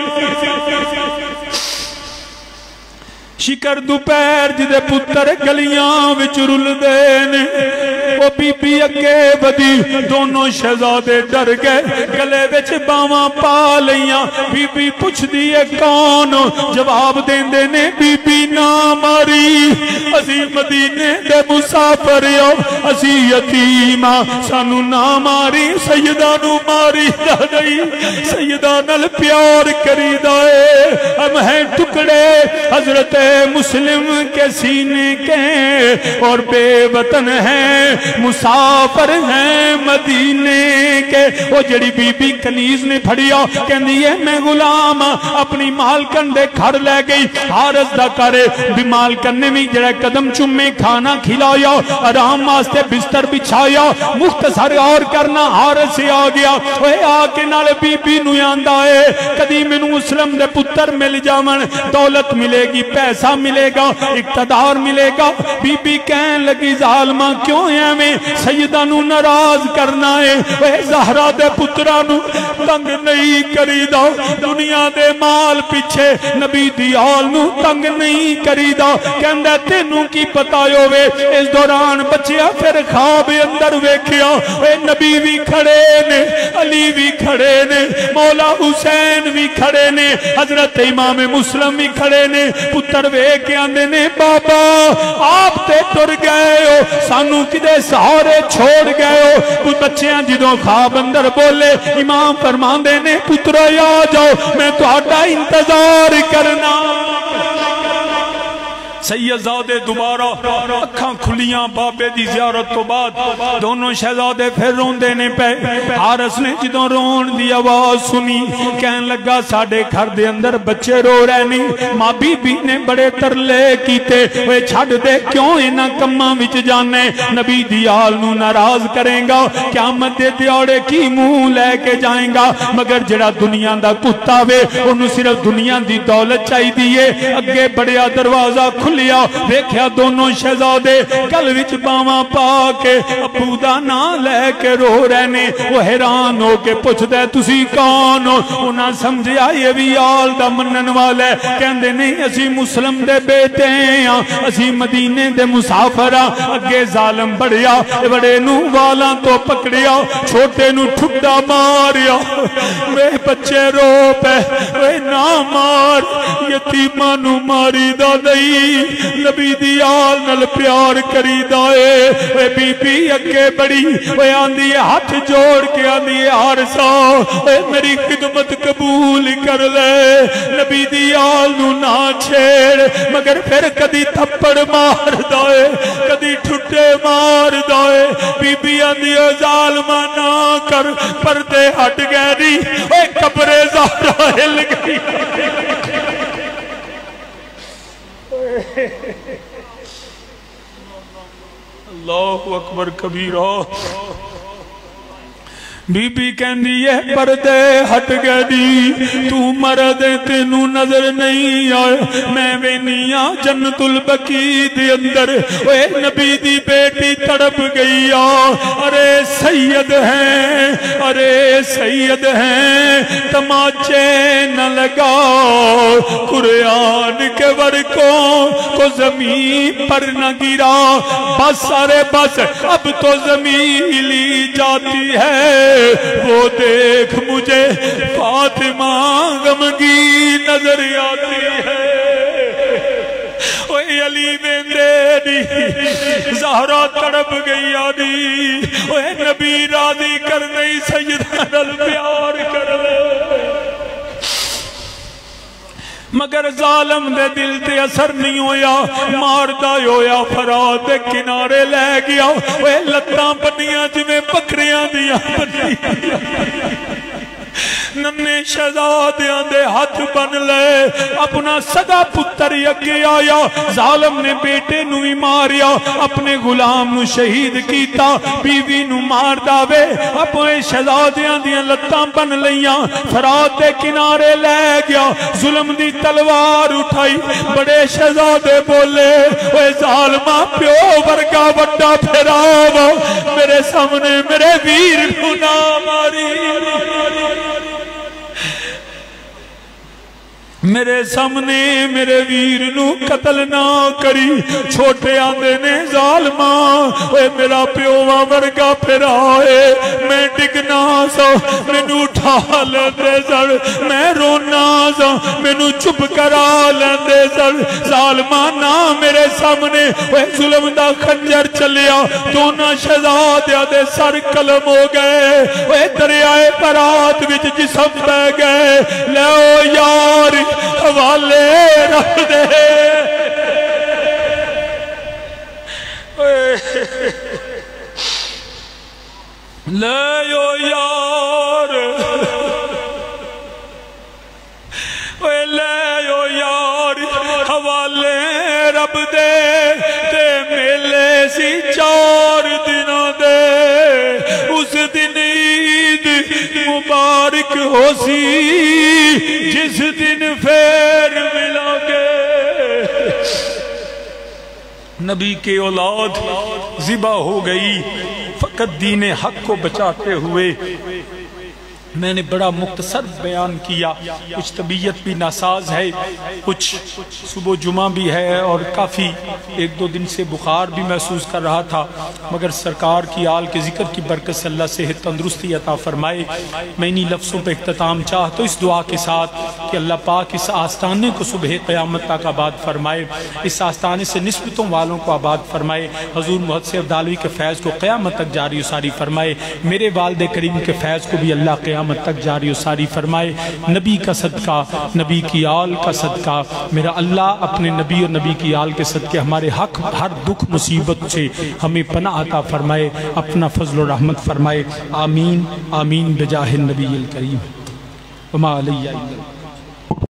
شکر دوپہر جدے پتر گلیاں وچ رل دین وہ بی بی اگے بدی دونوں شہزادے ڈر گئے گلے وچ باواں پا لیاں بی بی پوچھ دیئے کون جواب دین دینے بی بی نا ماری اسی مدینے دے مسافر ہو اسی یتیم سانو نہ ماری سیدہ نو ماری دا نہیں سیدہ نال پیار کری دائے ہم ہیں ٹکڑے حضرت مسلم کے سینے کے اور بے وطن ہیں مسافر ہیں مدینے کے وہ جڑی بی بی کنیز نے پھڑیا کہندی ہے میں غلام اپنی مالکن دے گھر لے گئی حارس دا کرے بھی مالکن نے بھی جڑا قدم چمے کھانا کھلایا آرام واسطے بستر بچھایا مختصر اور کرنا حارس سے آ گیا وہ آ کے نال بی بی نو آندا ہے کدی مینوں مسلم دے پتر مل جاون دولت ملے گی پیسہ ملے گا اقتدار ملے گا بی بی کہن لگی ظالمہ کیوں ایویں سیدہ نو ناراض کرنا ہے اے زہرا دے پتراں نو تنگ نہیں کریدا دنیا دے مال پیچھے نبی دی آل نو تنگ نہیں کریدا کہندا تینوں کی پتہ ہوے اس دوران بچیا پھر خواب اندر ویکھیا اے نبی بھی کھڑے نے علی بھی کھڑے نے مولا حسین بھی کھڑے نے حضرت امام مسلم بھی کھڑے نے پتر ویکھ کے آندے نے بابا آپ تے ٹر گئے ہو سانو کدے سہارے چھوڑ گئے ہو وہ بچیاں جدوں خواب اندر بولے امام فرماندے نے پترا آ جاؤ میں تہاڈا انتظار کرنا سید زادے دوبارہ اکھاں کھلیاں بابے دی زیارت تو بعد دونوں شہزادے پھر روندے نے پہ حارس نے جدوں رون دی آواز سنی کہن لگا ساڑھے گھر دے اندر بچے رو رہے نہیں ماں بی بی نے بڑے ترلے کیتے وہ چھڑ دے کیوں اینا کماں وچ جانے نبی دی آل نو ناراض کریں گا قیامت دے دیوڑے کی منہ لے کے جائیں گا مگر جڑا دنیا دا کتا وے انہوں صرف دنیا دی دولت چاہی دیئے اگے بڑیا دروازہ کھلیا دیکھیا دونوں شہزادے گل وچ باواں پا کے ابو دا نام لے کے رو رہنے وہ حیران ہو کے پوچھ دے تسی کون ہو انہاں سمجھیا یہ بھی آل دا منن والے کہندے نہیں اسی مسلم دے بیٹے ہیں اسی مدینے دے مسافر اگے ظالم بڑیا بڑے نو والاں تو پکڑیا چھوٹے نو ٹھڈا ماریا وے بچے رو پہ وے نہ مار یتیماں نو ماری دا نہیں نبی دی آل نل پیار کری دائے اے بی بی اگے بڑی اے آندھی ہاتھ جوڑ کے آندھی حارسا اے میری خدمت قبول کر لے نبی دی آل نو نہ چھیڑ مگر پھر کدی تھپڑ مار دائے کدی ٹھٹے مار دائے بی بی آندھی ظالمہ نہ کر پردے ہٹ گئے دی اے قبر زہرا ہل گئی اللہ اکبر کبیرہ بی بی کہندی ہے پردے ہٹ گئے دی تو مرد تینو نظر نہیں آئے میں وینیاں جنت البقیع دے اندر اے نبی دی بیٹی تڑپ گئی ارے سید ہیں تماچے نہ لگاؤ قرآن کے ورقوں کو زمین پر نہ گرا بس ارے بس اب تو زمین ہلی جاتی ہے وہ دیکھ مجھے فاطمہ غمگی نظر آتی ہے اوہ علی بیندے زہرا تڑپ گئی آدھی اوہ نبی راضی کر نہیں سیدہ نل پیار کر لے مگر ظالم دے دل تے اثر نہیں ہویا ماردہ ہویا فرات دے کنارے لے گیا وہ لتاں بنیاں جویں بکریاں دیا بنیاں ننے شہزادیاں دے ہاتھ بن لے اپنا سگا پتر یکے آیا ظالم نے بیٹے نو ہی ماریا اپنے غلام نو شہید کیتا بیوی نو مار داوے اپنے شہزادیاں دیاں لتاں بن لیاں فرات دے کنارے لے گیا ظلم دی تلوار اٹھائی بڑے شہزادے بولے اے ظالمہ پیو ورگا بڑا پھراوا میرے سامنے میرے ویر کو نہ ماری میرے سامنے میرے ویر نو قتل نہ کری، چھوٹے آندے نے ظالماں، اے میرا پیوہ ورگا پھر آئے، میں ڈگنا سا مینو اٹھا لیندے سر، میں رونا سا مینو چپ کرا لیندے سر، ظالمانا میرے سامنے اے ظلم دا خنجر چلیا، دونوں شہزادیاں دے سر قلم ہو گئے، اے دریائے فرات وچ جسم بہ گئے، لے یار حوالے رکھ دے، لے یار لے یار حوالے رب دے تے میلے سی 4 دنوں دے، اس دن عید مبارک ہو سی جس دن پھر ملا کے نبی کے اولاد ذبح ہو گئی، فقط دین حق کو بچاتے ہوئے۔ میں نے بڑا مختصر بیان کیا، کچھ طبیعت بھی ناساز ہے، کچھ صبح جمعہ بھی ہے، اور کافی 1-2 دن سے بخار بھی محسوس کر رہا تھا، مگر سرکار کی آل کے ذکر کی برکت سے اللہ صحت تندرستی عطا فرمائے۔ میں انہی لفظوں پہ اختتام چاہتا ہوں اس دعا کے ساتھ کہ اللہ پاک اس آستانے کو صبح قیامت تک آباد فرمائے، اس آستانے سے نسبتوں والوں کو آباد فرمائے، حضور محدث عبدالوی کے فیض کو قیامت تک جاری و ساری فرمائے، میرے والد کریم کے فیض کو بھی اللہ قیامت تک جاری و ساری فرمائے۔ نبی کا صدقہ، نبی کی آل کا صدقہ، میرا اللہ اپنے نبی اور نبی کی آل کے صدقے ہمارے حق ہر دکھ مصیبت سے ہمیں پناہ عطا فرمائے، اپنا فضل و رحمت فرمائے، آمین آمین بجاہ النبی الکریم وما علیہ